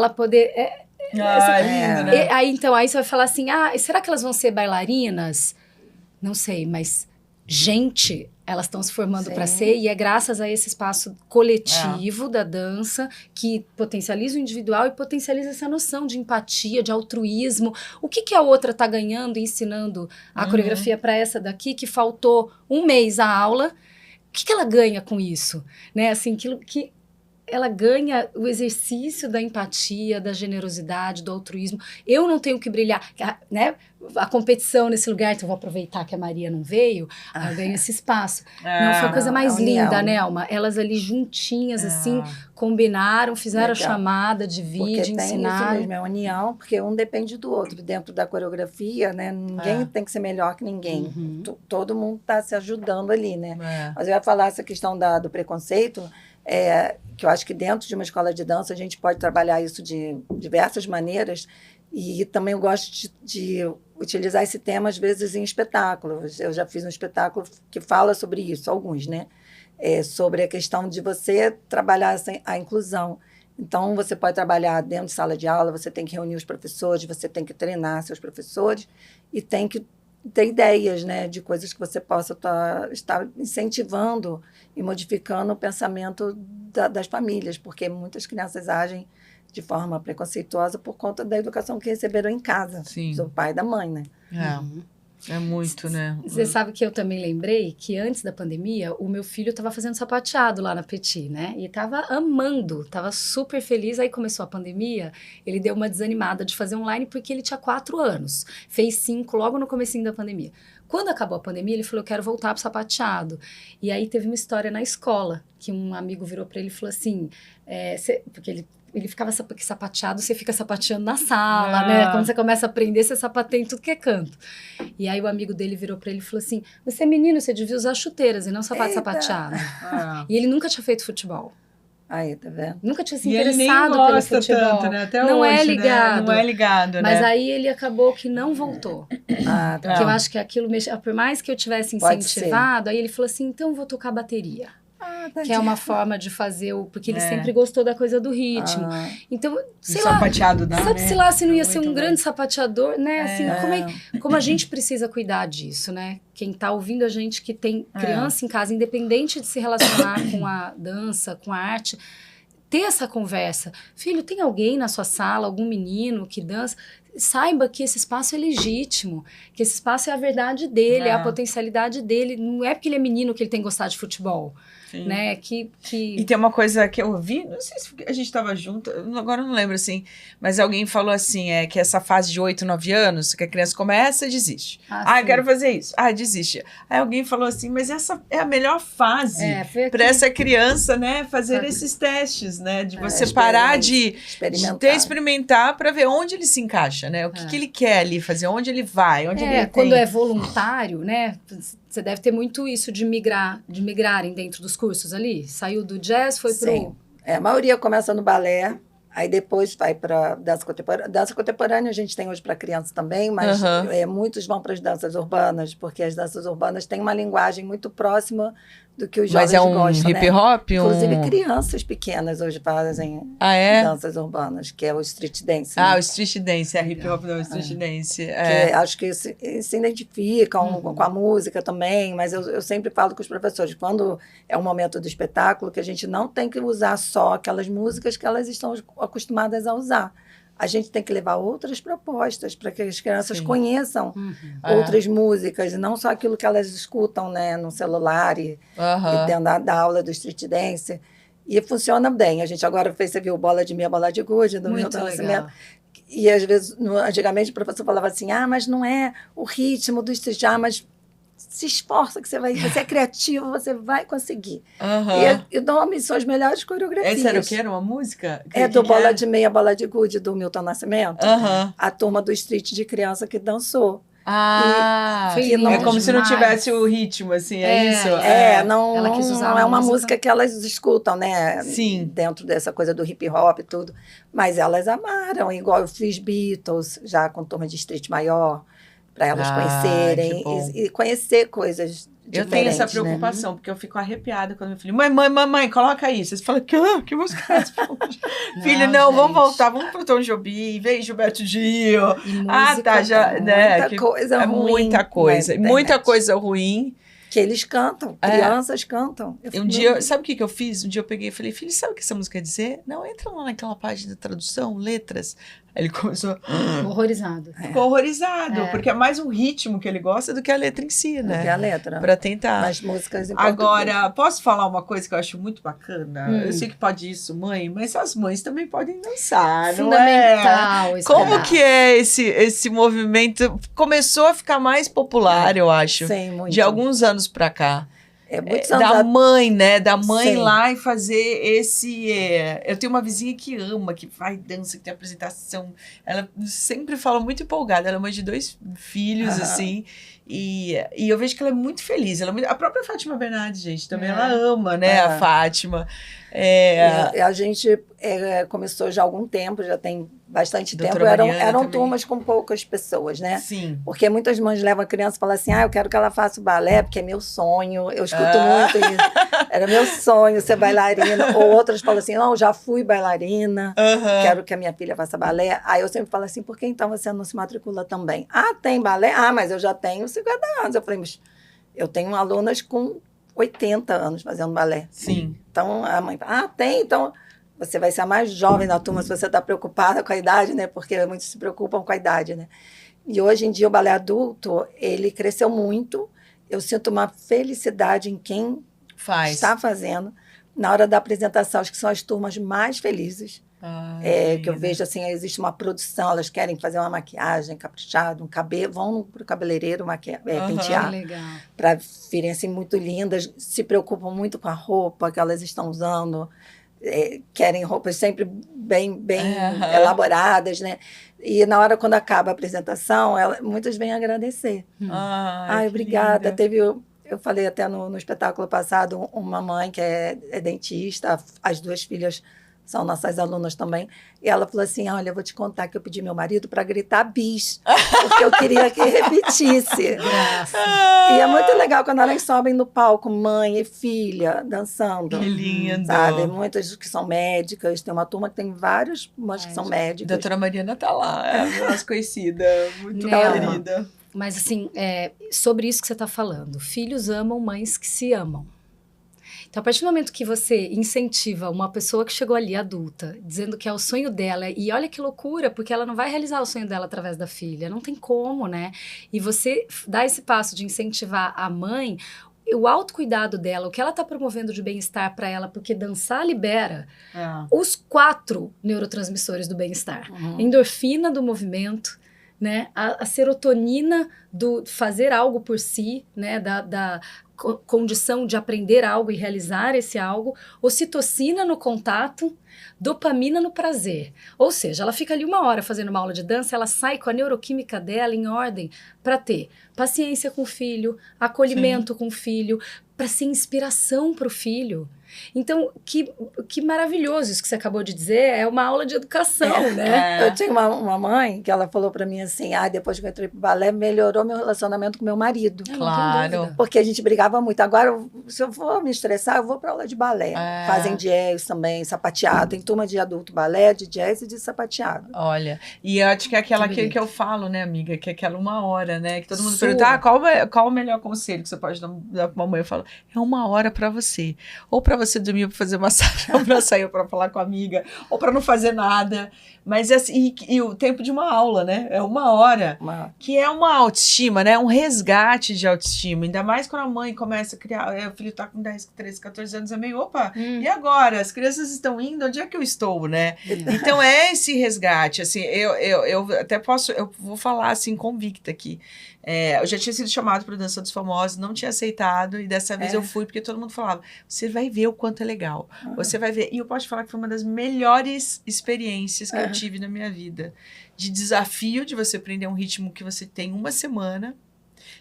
poder... lindo, né? Aí, então, aí você vai falar assim, será que elas vão ser bailarinas? Não sei, mas gente, elas estão se formando para ser, e é graças a esse espaço coletivo da dança que potencializa o individual e potencializa essa noção de empatia, de altruísmo. O que a outra está ganhando ensinando a coreografia para essa daqui, que faltou um mês a aula? O que ela ganha com isso? Né? Assim, que ela ganha o exercício da empatia, da generosidade, do altruísmo. Eu não tenho que brilhar, né? A competição nesse lugar, então eu vou aproveitar que a Maria não veio, eu ganho esse espaço. Não, foi a coisa mais linda, Nelma. Elas ali juntinhas, assim, combinaram, fizeram a chamada de vídeo, ensinaram. Isso mesmo, é união, porque um depende do outro. Dentro da coreografia, né? Ninguém tem que ser melhor que ninguém. Todo mundo está se ajudando ali, né? Mas eu ia falar essa questão do preconceito, que eu acho que dentro de uma escola de dança a gente pode trabalhar isso de diversas maneiras, e também eu gosto de utilizar esse tema às vezes em espetáculos. Eu já fiz um espetáculo que fala sobre isso, alguns, né? Sobre a questão de você trabalhar a inclusão. Então, você pode trabalhar dentro de sala de aula, você tem que reunir os professores, você tem que treinar seus professores e tem que ter ideias, né, de coisas que você possa estar incentivando e modificando o pensamento das famílias, porque muitas crianças agem de forma preconceituosa por conta da educação que receberam em casa, do pai e da mãe, né? É muito, né? Você sabe que eu também lembrei que antes da pandemia, o meu filho estava fazendo sapateado lá na Petit, né? E estava amando, estava super feliz. Aí começou a pandemia, ele deu uma desanimada de fazer online porque ele tinha 4 anos. Fez 5 logo no comecinho da pandemia. Quando acabou a pandemia, ele falou, eu quero voltar pro sapateado. E aí teve uma história na escola, que um amigo virou para ele e falou assim, porque ele ficava sapateado, você fica sapateando na sala, né? Quando você começa a aprender, você sapateia em tudo que é canto. E aí o amigo dele virou pra ele e falou assim, você é menino, você devia usar chuteiras e não sapato sapateado. E ele nunca tinha feito futebol. Aí, tá vendo? Nunca tinha se e interessado ele nem pelo gosta futebol. Tanto, né? Até não hoje, é ligado. Né? Não é ligado, Mas né? aí ele acabou que não voltou. Porque eu acho que aquilo por mais que eu tivesse incentivado, aí ele falou assim, então eu vou tocar bateria. Que é uma forma de fazer porque ele sempre gostou da coisa do ritmo. Então, sei lá, sapateado dá, sabe, né? sei lá, se não ia ser Muito um grande sapateador, né? Assim, como a gente precisa cuidar disso, né? Quem tá ouvindo a gente que tem criança em casa, independente de se relacionar com a dança, com a arte, ter essa conversa. Filho, tem alguém na sua sala, algum menino que dança? Saiba que esse espaço é legítimo, que esse espaço é a verdade dele, é a potencialidade dele. Não é porque ele é menino que ele tem que gostar de futebol. Né? E tem uma coisa que eu ouvi, não sei se a gente estava junto, agora eu não lembro assim, mas alguém falou assim, que essa fase de 8, 9 anos, que a criança começa e desiste. Eu quero fazer isso. Desiste. Aí alguém falou assim, mas essa é a melhor fase para essa criança, né, fazer esses testes, né, de você parar de experimentar para ver onde ele se encaixa, né, o que ele quer ali fazer, onde ele vai, onde ele quando é voluntário, né, você deve ter muito isso de migrarem dentro dos cursos ali. Saiu do jazz, foi pro... A maioria começa no balé, aí depois vai para dança contemporânea. Dança contemporânea a gente tem hoje para criança também, mas muitos vão para as danças urbanas, porque as danças urbanas têm uma linguagem muito próxima do que os jovens gostam, Mas é um hip hop? Inclusive crianças pequenas hoje fazem danças urbanas, que é o street dance. Né? O street dance, hip hop não, street dance. Que acho que se identificam com a música também, mas eu sempre falo com os professores, quando é um momento do espetáculo, que a gente não tem que usar só aquelas músicas que elas estão acostumadas a usar. a gente tem que levar outras propostas para que as crianças Sim. conheçam É. outras músicas, e não só aquilo que elas escutam, né, no celular e dentro da aula do street dance. E funciona bem. A gente agora fez, você viu, Bola de Meia, Bola de Gude, do Muito Milton legal. Nascimento. E às vezes, antigamente, o professor falava assim, mas não é o ritmo do street, mas se esforça que você é criativo, você vai conseguir. E nome são as melhores coreografias. Esse era o quê? Era uma música? Do Bola de Meia, Bola de Gude, do Milton Nascimento. A turma do street de criança que dançou. Foi não é como se não demais. tivesse o ritmo, assim, é isso? Não, Ela quis usar não é a uma música. música que elas escutam, né? Sim. Dentro dessa coisa do hip hop e tudo. Mas elas amaram, igual eu fiz Beatles, já com turma de street maior, para elas conhecerem que bom. e conhecer coisas Eu diferentes. tenho essa né? preocupação, porque eu fico arrepiada quando meu filho, mãe, coloca isso. Você fala, que música é essa? Filho, não, gente. vamos voltar, vamos pro Tom Jobim, vem Gilberto Gil. E música, tá, já, né? Muita coisa é ruim muita coisa, na muita internet. coisa ruim. Que eles cantam, crianças cantam. Um dia, sabe o que eu fiz? Um dia eu peguei e falei, filho, sabe o que essa música quer dizer? Não, entra lá naquela página de tradução, letras. Aí ele começou, Horrorizado. ficou horrorizado, porque é mais um ritmo que ele gosta do que a letra em si, né? Que é a letra. Pra tentar. As músicas em português. Agora, posso falar uma coisa que eu acho muito bacana? Eu sei que pode isso, mãe, mas as mães também podem dançar, não é? Fundamental. esse Como pedaço. que é esse movimento? Começou a ficar mais popular, eu acho, Sim, muito. de alguns anos pra cá. Muitos anos Da mãe, né? Da mãe Sim. lá e fazer esse... Eu tenho uma vizinha que ama, que vai dança, que tem apresentação. Ela sempre fala muito empolgada. Ela é mãe de 2 filhos, assim. E eu vejo que ela é muito feliz. A própria Fátima Bernardes, gente, também ela ama, né? A Fátima. E a gente começou já há algum tempo, já tem bastante tempo. Doutora Mariana Eram também. turmas com poucas pessoas, né? Sim. Porque muitas mães levam a criança e falam assim, eu quero que ela faça o balé, porque é meu sonho. Eu escuto muito isso. Era meu sonho ser bailarina. Ou outras falam assim, não, já fui bailarina, quero que a minha filha faça balé. Aí eu sempre falo assim, por que então você não se matricula também? Tem balé? Mas eu já tenho 50 anos. Eu falei, mas eu tenho alunas com 80 anos fazendo balé. Sim. Então, a mãe fala, tem, então você vai ser a mais jovem da turma se você está preocupada com a idade, né? Porque muitos se preocupam com a idade, né? E hoje em dia o balé adulto, ele cresceu muito. Eu sinto uma felicidade em quem está fazendo. Na hora da apresentação, acho que são as turmas mais felizes. Que eu vejo, assim, existe uma produção, elas querem fazer uma maquiagem caprichada, um cabelo, vão para o cabeleireiro pentear, para virem, assim, muito lindas, se preocupam muito com a roupa que elas estão usando, querem roupas sempre bem elaboradas, né? E na hora, quando acaba a apresentação, muitas vêm agradecer. Obrigada. Eu falei até no espetáculo passado, uma mãe que é dentista, as 2 filhas são nossas alunas também, e ela falou assim, olha, eu vou te contar que eu pedi meu marido para gritar bis, porque eu queria que repetisse. E é muito legal quando elas sobem no palco, mãe e filha, dançando. Que lindo. Sabe? Muitas que são médicas, tem uma turma que tem várias mães que são médicas. Doutora Mariana tá lá, é a nossa conhecida, muito querida. Mas assim, sobre isso que você está falando, filhos amam mães que se amam. Então, a partir do momento que você incentiva uma pessoa que chegou ali, adulta, dizendo que é o sonho dela, e olha que loucura, porque ela não vai realizar o sonho dela através da filha, não tem como, né? E você dá esse passo de incentivar a mãe, o autocuidado dela, o que ela está promovendo de bem-estar para ela, porque dançar libera os 4 neurotransmissores do bem-estar. Endorfina do movimento, né? A serotonina do fazer algo por si, né? Da condição de aprender algo e realizar esse algo, ocitocina no contato, dopamina no prazer. Ou seja, ela fica ali 1 hora fazendo uma aula de dança, ela sai com a neuroquímica dela em ordem para ter paciência com o filho, acolhimento com o filho, para ser inspiração para o filho. Então, que maravilhoso isso que você acabou de dizer, é uma aula de educação, né? Eu tinha uma mãe que ela falou pra mim assim, depois que eu entrei pro balé, melhorou meu relacionamento com meu marido. Claro. Porque a gente brigava muito. Agora, se eu for me estressar, eu vou pra aula de balé. Fazem jazz também, sapateado. Tem turma de adulto balé, de jazz e de sapateado. Olha, e eu acho que é aquele que eu falo, né, amiga? Que é aquela 1 hora, né? Que todo mundo pergunta, qual o melhor conselho que você pode dar pra uma mãe? Eu falo, é 1 hora pra você. Ou pra você dormir para fazer massagem, ou para sair, ou para falar com a amiga, ou para não fazer nada. Mas assim, e o tempo de uma aula, né? É 1 hora, que é uma autoestima, né? Um resgate de autoestima. Ainda mais quando a mãe começa a criar, o filho tá com 10, 13, 14 anos, é meio, opa, e agora? As crianças estão indo, onde é que eu estou, né? Então é esse resgate, assim, eu até posso, eu vou falar assim, convicta aqui. Eu já tinha sido chamado para Dança dos Famosos, não tinha aceitado, e dessa vez eu fui, porque todo mundo falava, você vai ver o quanto é legal, você vai ver. E eu posso falar que foi uma das melhores experiências que eu tive na minha vida. De desafio, de você aprender um ritmo que você tem 1 semana,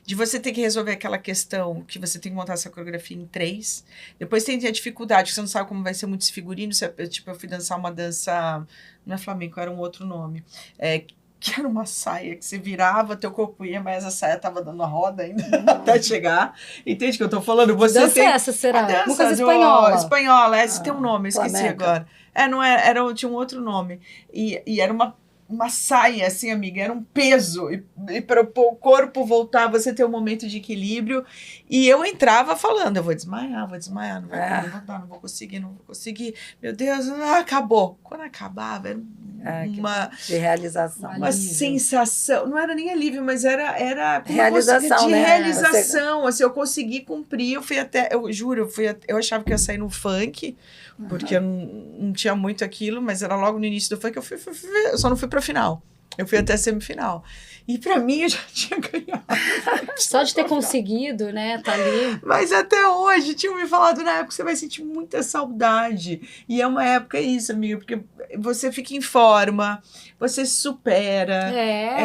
de você ter que resolver aquela questão que você tem que montar essa coreografia em 3. Depois tem a dificuldade, que você não sabe como vai ser muitos figurinos. Tipo, eu fui dançar uma dança, não é flamenco, era um outro nome. Que era uma saia que você virava, teu corpo ia, mas a saia tava dando a roda ainda até chegar. Entende o que eu tô falando? Você dança tem essa, será? dança Uma coisa espanhola. Espanhola, esse tem um nome, eu esqueci flamenca. agora. Não tinha um outro nome. E era uma saia, assim, amiga, era um peso. E para o corpo voltar, você ter um momento de equilíbrio. E eu entrava falando, eu vou desmaiar, não vai dar, não vou conseguir. Meu Deus, acabou. Quando acabava, era de realização. uma sensação, não era nem alívio, mas era realização, de né? realização. Assim, eu consegui cumprir, eu juro, eu achava que ia sair no funk, porque eu não tinha muito aquilo, mas era logo no início do funk, eu só não fui pra final. Eu fui até a semifinal. E pra mim, eu já tinha ganhado. Só de ter conseguido, né, tá ali. Mas até hoje, tinham me falado na época, você vai sentir muita saudade. E é uma época isso, amiga, porque você fica em forma, você supera.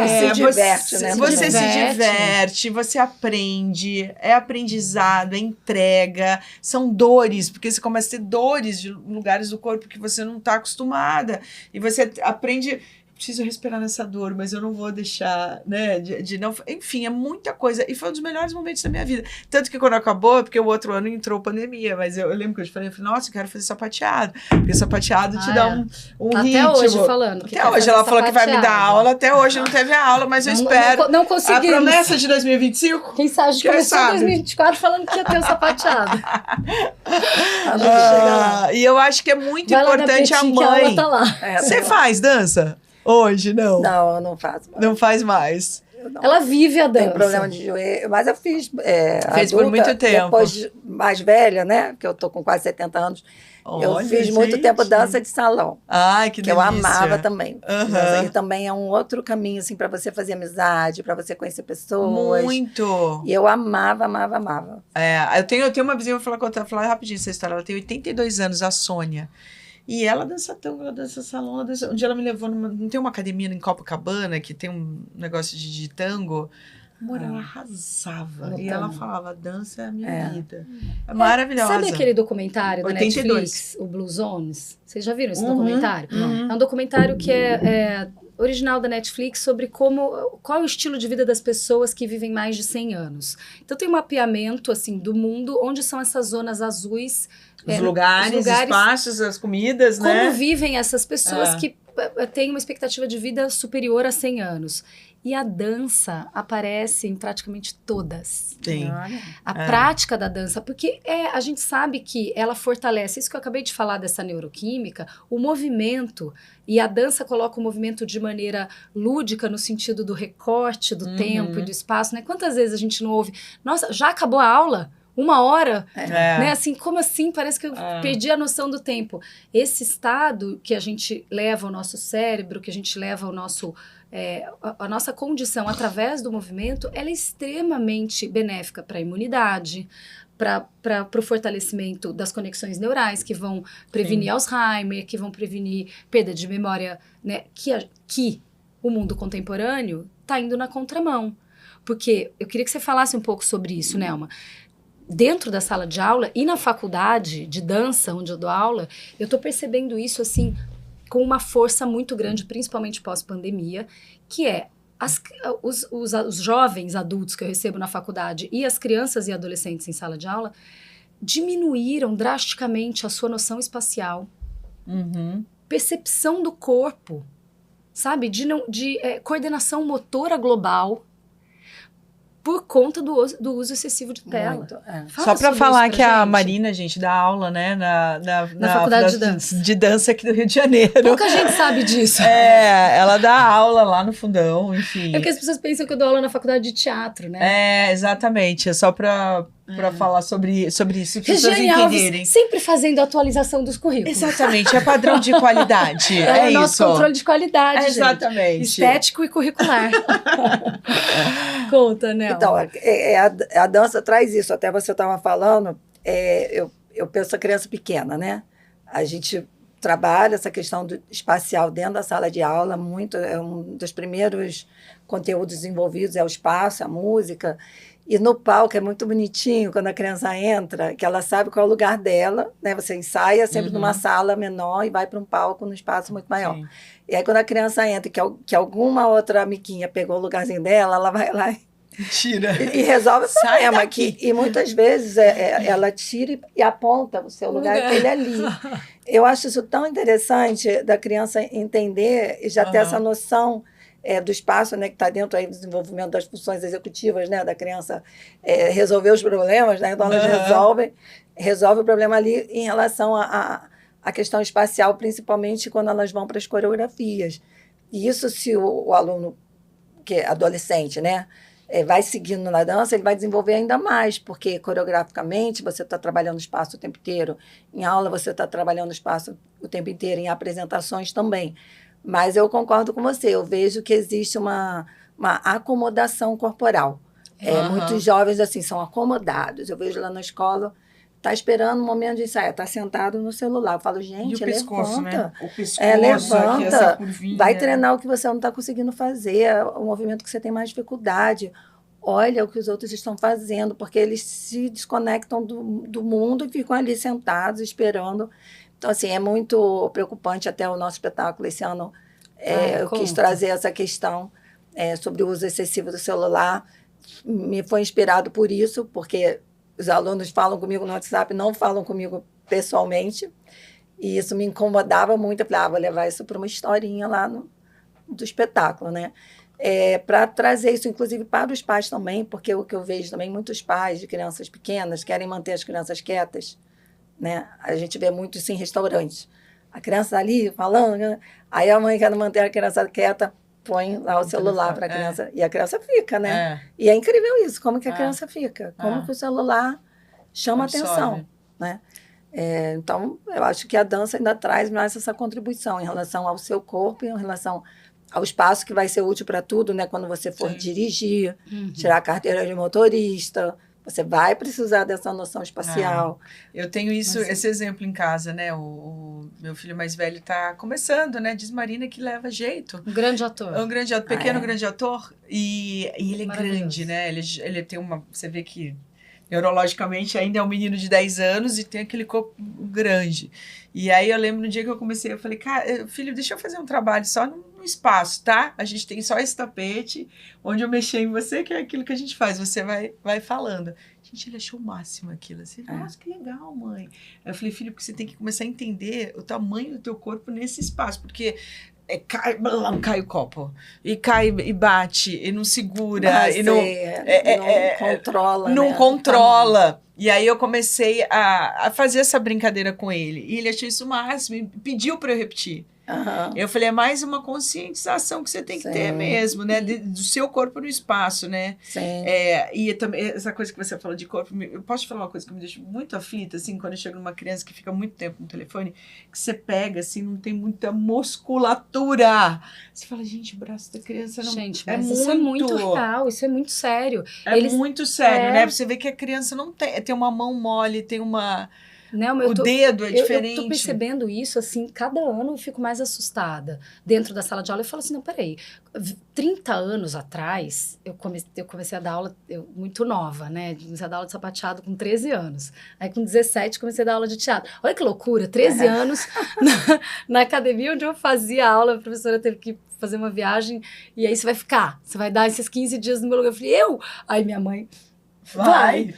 Se diverte, né? Você se diverte, você aprende, é aprendizado, é entrega, são dores, porque você começa a ter dores de lugares do corpo que você não está acostumada. E você aprende... Preciso respirar nessa dor, mas eu não vou deixar, né, de não... Enfim, é muita coisa. E foi um dos melhores momentos da minha vida. Tanto que quando acabou, porque o outro ano entrou pandemia, mas eu lembro que eu te falei, nossa, eu quero fazer sapateado. Porque sapateado te dá um até ritmo. Hoje falando. Até hoje ela falou que vai me dar aula, até hoje não teve a aula, mas eu espero. Não conseguimos. A promessa de 2025? Quem sabe, a gente começou em 2024 falando que ia ter o sapateado. E eu acho que é muito importante a mãe. Que a aula tá lá. Você faz dança? Hoje, não? Não, eu não faço mais. Não faz mais? Ela vive a dança. Tem problema de joelho, mas eu fiz Fez adulta, por muito tempo. Depois, mais velha, né, que eu tô com quase 70 anos, eu fiz muito tempo dança de salão. Ai, que delícia. Eu amava também. E também é um outro caminho, assim, para você fazer amizade, para você conhecer pessoas. Muito. E eu amava. Eu tenho uma vizinha, vou falar rapidinho essa história, ela tem 82 anos, a Sônia. E ela dança tango, ela dança salão, um dia ela me levou não tem uma academia em Copacabana que tem um negócio de tango? Amor, ela arrasava. E ela falava, dança é a minha vida. É maravilhosa. Sabe aquele documentário da 82. Netflix, o Blue Zones? Vocês já viram esse documentário? É um documentário que é original da Netflix sobre qual é o estilo de vida das pessoas que vivem mais de 100 anos. Então tem um mapeamento assim, do mundo, onde são essas zonas azuis. Os lugares, espaços, as comidas, né? Como vivem essas pessoas que têm uma expectativa de vida superior a 100 anos. E a dança aparece em praticamente todas. Sim. A prática da dança, porque a gente sabe que ela fortalece, isso que eu acabei de falar dessa neuroquímica, o movimento, e a dança coloca o movimento de maneira lúdica, no sentido do recorte do tempo e do espaço, né? Quantas vezes a gente não ouve, nossa, já acabou a aula? 1 hora, né? Assim, como assim? Parece que eu perdi a noção do tempo. Esse estado que a gente leva ao nosso cérebro, que a gente leva ao nosso... a nossa condição através do movimento, ela é extremamente benéfica para a imunidade, para o fortalecimento das conexões neurais, que vão prevenir Alzheimer, que vão prevenir perda de memória, né? Que o mundo contemporâneo está indo na contramão. Porque eu queria que você falasse um pouco sobre isso, Nelma. Dentro da sala de aula e na faculdade de dança, onde eu dou aula, eu estou percebendo isso, assim, com uma força muito grande, principalmente pós-pandemia, que é os jovens adultos que eu recebo na faculdade e as crianças e adolescentes em sala de aula diminuíram drasticamente a sua noção espacial, percepção do corpo, sabe? De coordenação motora global. por conta do uso excessivo de tela. Muito, é. Fala Só para sobre falar isso que a gente. Marina, gente, dá aula, né, na faculdade de dança. aqui do Rio de Janeiro. Pouca gente sabe disso. Ela dá aula lá no fundão, enfim. É porque as pessoas pensam que eu dou aula na faculdade de teatro, né? Exatamente. É só para falar sobre isso, para as pessoas Regiane entenderem. Alves, sempre fazendo atualização dos currículos. Exatamente, é padrão de qualidade. É o isso. nosso controle de qualidade, Exatamente. gente. Estético e curricular. Conta, né? Então, a dança traz isso. Até você estava falando, eu penso a criança pequena, né? A gente trabalha essa questão do espacial dentro da sala de aula, muito, é um dos primeiros conteúdos desenvolvidos, é o espaço, a música. E no palco é muito bonitinho quando a criança entra, que ela sabe qual é o lugar dela, né? Você ensaia sempre numa sala menor e vai para um palco num espaço muito maior. Sim. E aí quando a criança entra, que alguma outra amiguinha pegou o lugarzinho dela, ela vai lá Tira. e resolve o Sai problema. daqui. E muitas vezes ela tira e aponta o seu lugar, aquele ali. Eu acho isso tão interessante da criança entender e já ter essa noção do espaço, né, que está dentro aí do desenvolvimento das funções executivas, né, da criança resolver os problemas, né, então elas resolve o problema ali em relação à questão espacial, principalmente quando elas vão para as coreografias. E isso, se o aluno, que é adolescente, né, vai seguindo na dança, ele vai desenvolver ainda mais, porque coreograficamente você está trabalhando o espaço o tempo inteiro, em aula você está trabalhando o espaço o tempo inteiro, em apresentações também. Mas eu concordo com você, eu vejo que existe uma acomodação corporal. Muitos jovens assim são acomodados. Eu vejo lá na escola, está esperando o momento de ensaiar, está sentado no celular. Eu falo, gente, E o pescoço, levanta. né? O pescoço, Levanta, aqui, essa curvinha. vai treinar o que você não está conseguindo fazer, o movimento que você tem mais dificuldade. Olha o que os outros estão fazendo, porque eles se desconectam do mundo e ficam ali sentados esperando. Então, assim, é muito preocupante até o nosso espetáculo esse ano. Eu quis trazer essa questão sobre o uso excessivo do celular. Me foi inspirado por isso, porque os alunos falam comigo no WhatsApp, não falam comigo pessoalmente. E isso me incomodava muito. Eu falei, vou levar isso para uma historinha lá do espetáculo, né? Para trazer isso, inclusive, para os pais também, porque o que eu vejo também, muitos pais de crianças pequenas querem manter as crianças quietas, né? A gente vê muito isso em restaurantes. A criança tá ali falando, né? Aí a mãe quer manter a criança quieta, põe lá o celular para a criança, e a criança fica, né? E é incrível isso, como que a criança fica, como que o celular chama atenção, né? Então, eu acho que a dança ainda traz mais essa contribuição em relação ao seu corpo, em relação ao espaço que vai ser útil para tudo, né? Quando você for dirigir, tirar a carteira de motorista, você vai precisar dessa noção espacial. Eu tenho esse exemplo em casa, né? O meu filho mais velho está começando, né? Diz Marina que leva jeito. Um grande ator. É um grande ator, grande ator. E ele é grande, né? Ele tem uma... Você vê que neurologicamente ainda é um menino de 10 anos e tem aquele corpo grande. E aí eu lembro no dia que eu comecei, eu falei, cara, filho, deixa eu fazer um trabalho só no espaço, tá? A gente tem só esse tapete, onde eu mexer em você, que é aquilo que a gente faz, você vai falando. Gente, ele achou o máximo aquilo, assim, nossa, que legal, mãe. Aí eu falei, filho, porque você tem que começar a entender o tamanho do teu corpo nesse espaço, porque cai o copo, e cai e bate, e não segura, Mas e não controla. Não né? controla. E aí eu comecei a fazer essa brincadeira com ele. E ele achou isso o máximo e pediu para eu repetir. Eu falei, é mais uma conscientização que você tem que ter mesmo, né? Do seu corpo no espaço, né? Sim. E também, essa coisa que você falou de corpo, eu posso te falar uma coisa que me deixa muito aflita, assim, quando eu chego numa criança que fica muito tempo no telefone, que você pega, assim, não tem muita musculatura. Você fala, gente, o braço da criança não... Gente, mas isso é muito real, isso é muito sério. Muito sério, né? Você vê que a criança não tem uma mão mole, tem uma... Não, o dedo é diferente. Eu tô percebendo isso, assim, cada ano eu fico mais assustada. Dentro da sala de aula eu falo assim, não, peraí, 30 anos atrás, eu comecei a dar aula muito nova, né? Comecei a dar aula de sapateado com 13 anos. Aí com 17 comecei a dar aula de teatro. Olha que loucura, 13 anos na academia onde eu fazia aula, a professora teve que fazer uma viagem, e aí você vai dar esses 15 dias no meu lugar. Eu falei, eu? Aí minha mãe... Vai.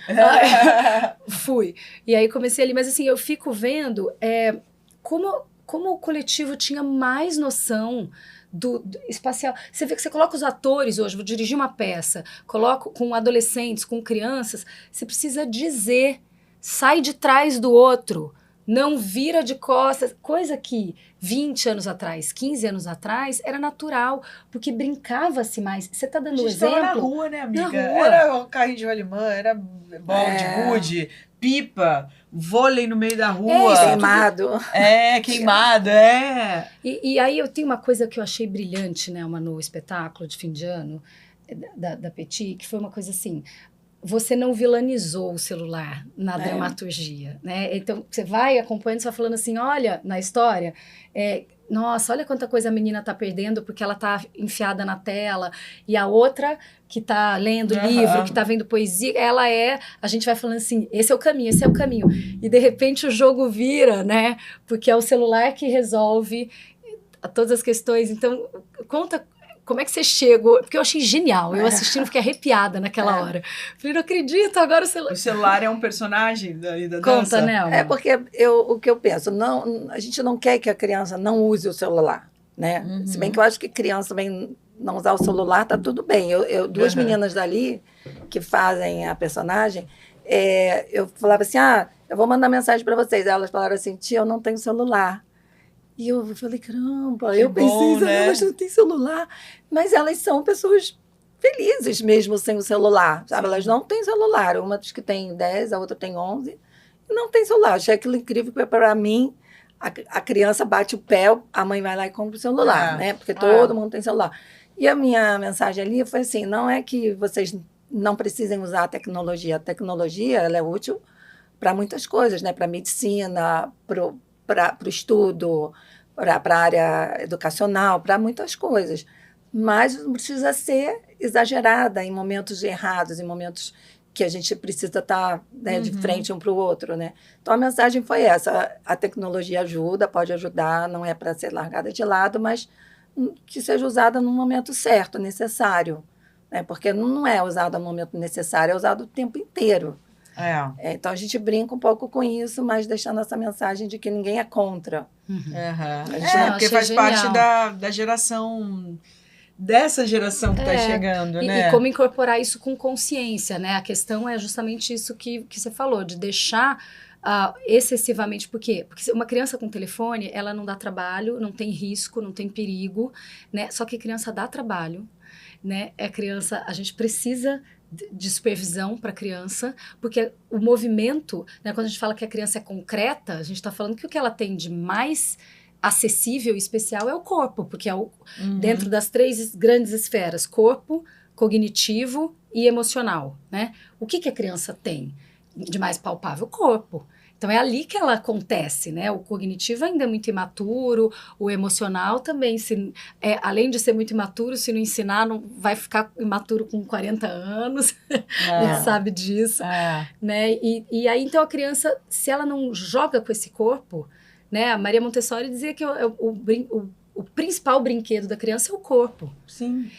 Fui. E aí comecei ali, mas assim, eu fico vendo como o coletivo tinha mais noção do espacial. Você vê que você coloca os atores hoje, vou dirigir uma peça, coloco com adolescentes, com crianças, você precisa dizer, sai de trás do outro, não vira de costas, coisa que 20 anos atrás, 15 anos atrás, era natural, porque brincava-se mais. Você tá dando um exemplo? Na rua, né, amiga? Na rua. Era um carrinho de rolimã, era bola de gude, pipa, vôlei no meio da rua. Queimado. Queimado, E aí eu tenho uma coisa que eu achei brilhante, né, no espetáculo de fim de ano da Petit, que foi uma coisa assim, você não vilanizou o celular na dramaturgia, né? Então, você vai acompanhando, você vai falando assim, olha, na história, nossa, olha quanta coisa a menina tá perdendo porque ela tá enfiada na tela, e a outra que tá lendo livro, que tá vendo poesia, a gente vai falando assim, esse é o caminho, e de repente o jogo vira, né? Porque é o celular que resolve todas as questões. Então, conta como é que você chegou? Porque eu achei genial. Eu assistindo, fiquei arrepiada naquela hora. Falei, não acredito, agora o celular... O celular é um personagem da dança? Conta, né? Porque o que eu penso, a gente não quer que a criança não use o celular, né? Se bem que eu acho que criança também não usar o celular, tá tudo bem. Duas meninas dali, que fazem a personagem, eu falava assim, eu vou mandar mensagem para vocês. Elas falaram assim, tia, eu não tenho celular. E eu falei, caramba, eu pensei, né? Elas não têm celular. Mas elas são pessoas felizes mesmo sem o celular, sabe? Elas não têm celular. Uma diz que tem 10, a outra tem 11. E não tem celular. Achei aquilo incrível, porque para mim, a criança bate o pé, a mãe vai lá e compra o celular, né? Porque todo mundo tem celular. E a minha mensagem ali foi assim, não é que vocês não precisem usar a tecnologia. A tecnologia, ela é útil para muitas coisas, né? Para a medicina, para o estudo, para a área educacional, para muitas coisas. Mas não precisa ser exagerada em momentos errados, em momentos que a gente precisa estar de frente um para o outro, né? Então, a mensagem foi essa. A tecnologia ajuda, pode ajudar, não é para ser largada de lado, mas que seja usada no momento certo, necessário. Né? Porque não é usada no momento necessário, é usada o tempo inteiro. Então, a gente brinca um pouco com isso, mas deixando essa mensagem de que ninguém é contra. Porque faz parte da geração, dessa geração que está chegando, né? E como incorporar isso com consciência, né? A questão é justamente isso que você falou, de deixar excessivamente... Por quê? Porque uma criança com telefone, ela não dá trabalho, não tem risco, não tem perigo, né? Só que a criança dá trabalho, né? A gente precisa de supervisão para a criança, porque o movimento, né, quando a gente fala que a criança é concreta, a gente está falando que o que ela tem de mais acessível e especial é o corpo, porque é dentro das 3 grandes esferas, corpo, cognitivo e emocional, né? O que a criança tem de mais palpável? O corpo. Então, é ali que ela acontece, né? O cognitivo ainda é muito imaturo, o emocional também, além de ser muito imaturo, se não ensinar, não vai ficar imaturo com 40 anos, a gente sabe disso, né? E aí, então, a criança, se ela não joga com esse corpo, né? A Maria Montessori dizia que o principal brinquedo da criança é o corpo. Sim.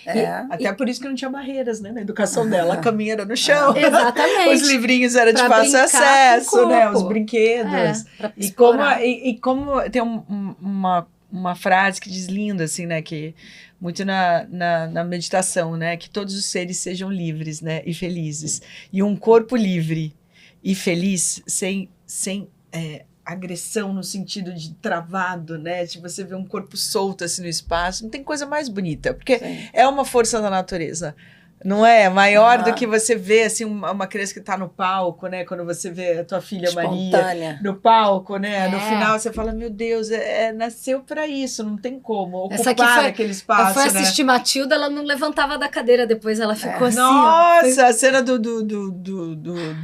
Até por isso que não tinha barreiras, né? Na educação dela. A caminha era no chão. Exatamente. Os livrinhos eram de fácil acesso, né? Os brinquedos. E como tem uma frase que diz linda, assim, né? Que muito na meditação, né? Que todos os seres sejam livres, né? E felizes. E um corpo livre e feliz sem agressão no sentido de travado, né? De você ver um corpo solto assim no espaço, não tem coisa mais bonita, porque é uma força da natureza. Não é? Maior do que você vê, assim, uma criança que está no palco, né? Quando você vê a tua filha espontânea. Maria no palco, né? No final você fala, meu Deus, nasceu para isso, não tem como ocupar aquele espaço, foi assistir Matilda, ela não levantava da cadeira, depois ela ficou assim. Nossa, a cena do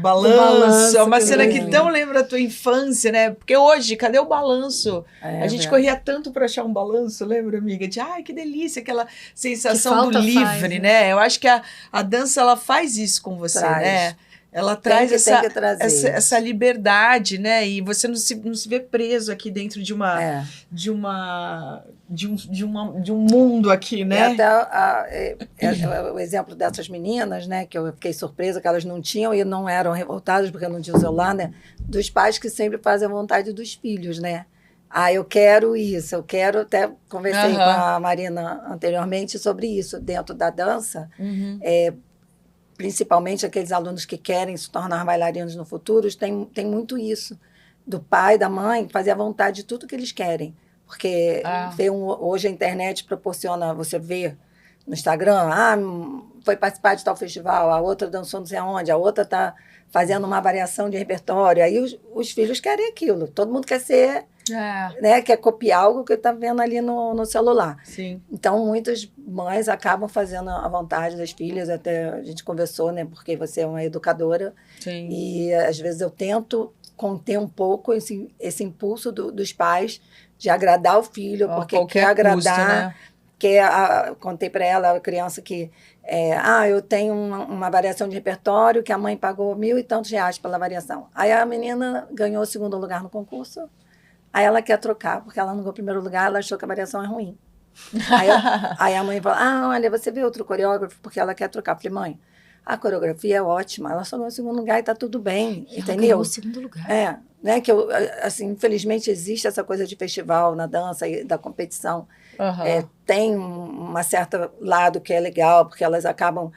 balanço, é uma cena que tão lembra a tua infância, né? Porque hoje, cadê o balanço? A gente corria tanto para achar um balanço, lembra, amiga? De, que delícia, aquela sensação do livre, né? Eu acho que a dança, ela faz isso com você, né? Ela traz essa liberdade, né? E você não se vê preso aqui dentro de um mundo aqui, né? E até o exemplo dessas meninas, né? Que eu fiquei surpresa que elas não tinham e não eram revoltadas porque não tinham celular, né? Dos pais que sempre fazem a vontade dos filhos, né? Eu quero isso, eu quero, até conversei com Aham. a Marina anteriormente sobre isso, dentro da dança, Uhum. principalmente aqueles alunos que querem se tornar bailarinos no futuro, tem muito isso, do pai, da mãe, fazer a vontade de tudo que eles querem, porque Ah. hoje a internet proporciona, você ver no Instagram, foi participar de tal festival, a outra dançou não sei aonde, a outra está fazendo uma variação de repertório, aí os filhos querem aquilo, todo mundo quer ser, né, quer copiar algo que está vendo ali no celular. Sim. Então, muitas mães acabam fazendo a vontade das filhas, até a gente conversou, né, porque você é uma educadora, Sim. e às vezes eu tento conter um pouco esse impulso dos pais de agradar o filho, porque quer agradar, custo, né? Contei para ela, a criança que, eu tenho uma variação de repertório que a mãe pagou R$1.000 e tantos pela variação. Aí a menina ganhou o 2º lugar no concurso, aí ela quer trocar, porque ela não ganhou o 1º lugar, ela achou que a variação é ruim. Aí a mãe fala, olha, você vê outro coreógrafo, porque ela quer trocar. Eu falei, mãe, a coreografia é ótima, ela só ganhou o 2º lugar e tá tudo bem, entendeu? Ela ganhou o 2º lugar. Né, que assim, infelizmente existe essa coisa de festival na dança e da competição. Tem uma certa lado que é legal, porque elas acabam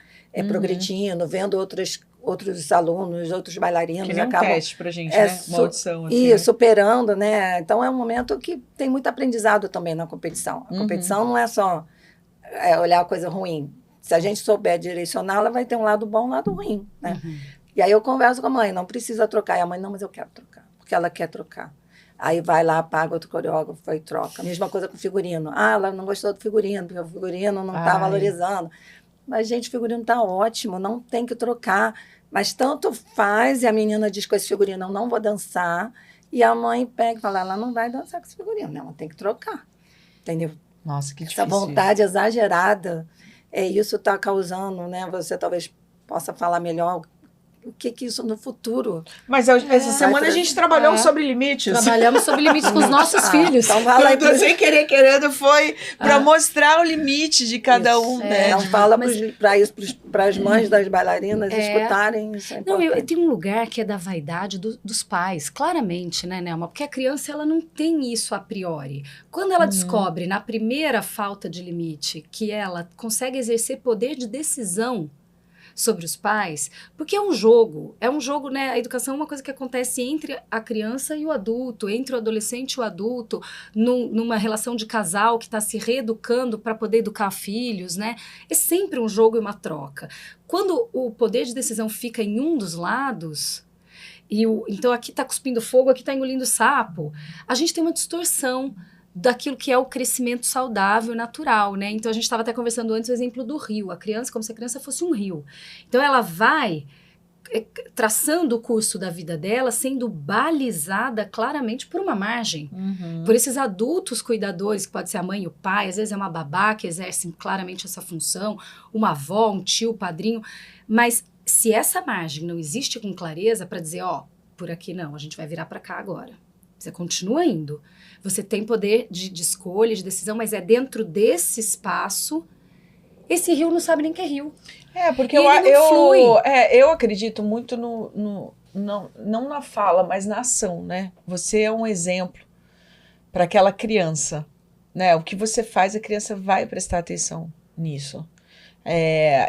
progredindo, vendo outros alunos, outros bailarinos. Que nem acabam, um teste pra gente, né? Uma audição. Assim, né? Superando, né? Então é um momento que tem muito aprendizado também na competição. A competição não é só olhar a coisa ruim. Se a gente souber direcionar, ela vai ter um lado bom e um lado ruim, né? E aí eu converso com a mãe, não precisa trocar. E a mãe, não, mas eu quero trocar, porque ela quer trocar. Aí vai lá, paga outro coreógrafo e troca. Mesma coisa com o figurino. Ela não gostou do figurino, porque o figurino não está valorizando. Mas, gente, o figurino está ótimo, não tem que trocar. Mas tanto faz, e a menina diz com esse figurino, eu não vou dançar. E a mãe pega e fala, ela não vai dançar com esse figurino, né? Ela tem que trocar. Entendeu? Nossa, que difícil. Essa vontade exagerada, isso está causando, né? Você talvez possa falar melhor o que isso no futuro. Mas essa semana a gente trabalhou sobre limites. Trabalhamos sobre limites com os nossos filhos. Então fala aí. Sem querer, querendo, foi para mostrar o limite de cada um, né? Então fala para as mães das bailarinas escutarem isso. Não, tem um lugar que é da vaidade dos pais, claramente, né, Nelma? Porque a criança, ela não tem isso a priori. Quando ela descobre, na primeira falta de limite, que ela consegue exercer poder de decisão sobre os pais, porque é um jogo, né, a educação é uma coisa que acontece entre a criança e o adulto, entre o adolescente e o adulto, numa relação de casal que está se reeducando para poder educar filhos, né, é sempre um jogo e uma troca. Quando o poder de decisão fica em um dos lados, então aqui está cuspindo fogo, aqui está engolindo sapo, a gente tem uma distorção daquilo que é o crescimento saudável, natural, né? Então, a gente estava até conversando antes o exemplo do rio. A criança, como se a criança fosse um rio. Então, ela vai traçando o curso da vida dela, sendo balizada claramente por uma margem. Por esses adultos cuidadores, que pode ser a mãe e o pai, às vezes é uma babá que exerce claramente essa função, uma avó, um tio, padrinho. Mas, se essa margem não existe com clareza para dizer, por aqui não, a gente vai virar para cá agora. Você continua indo. Você tem poder de escolha, de decisão, mas é dentro desse espaço. Esse rio não sabe nem que é rio. Porque flui. Eu acredito muito não na fala, mas na ação, né? Você é um exemplo para aquela criança, né? O que você faz, a criança vai prestar atenção nisso.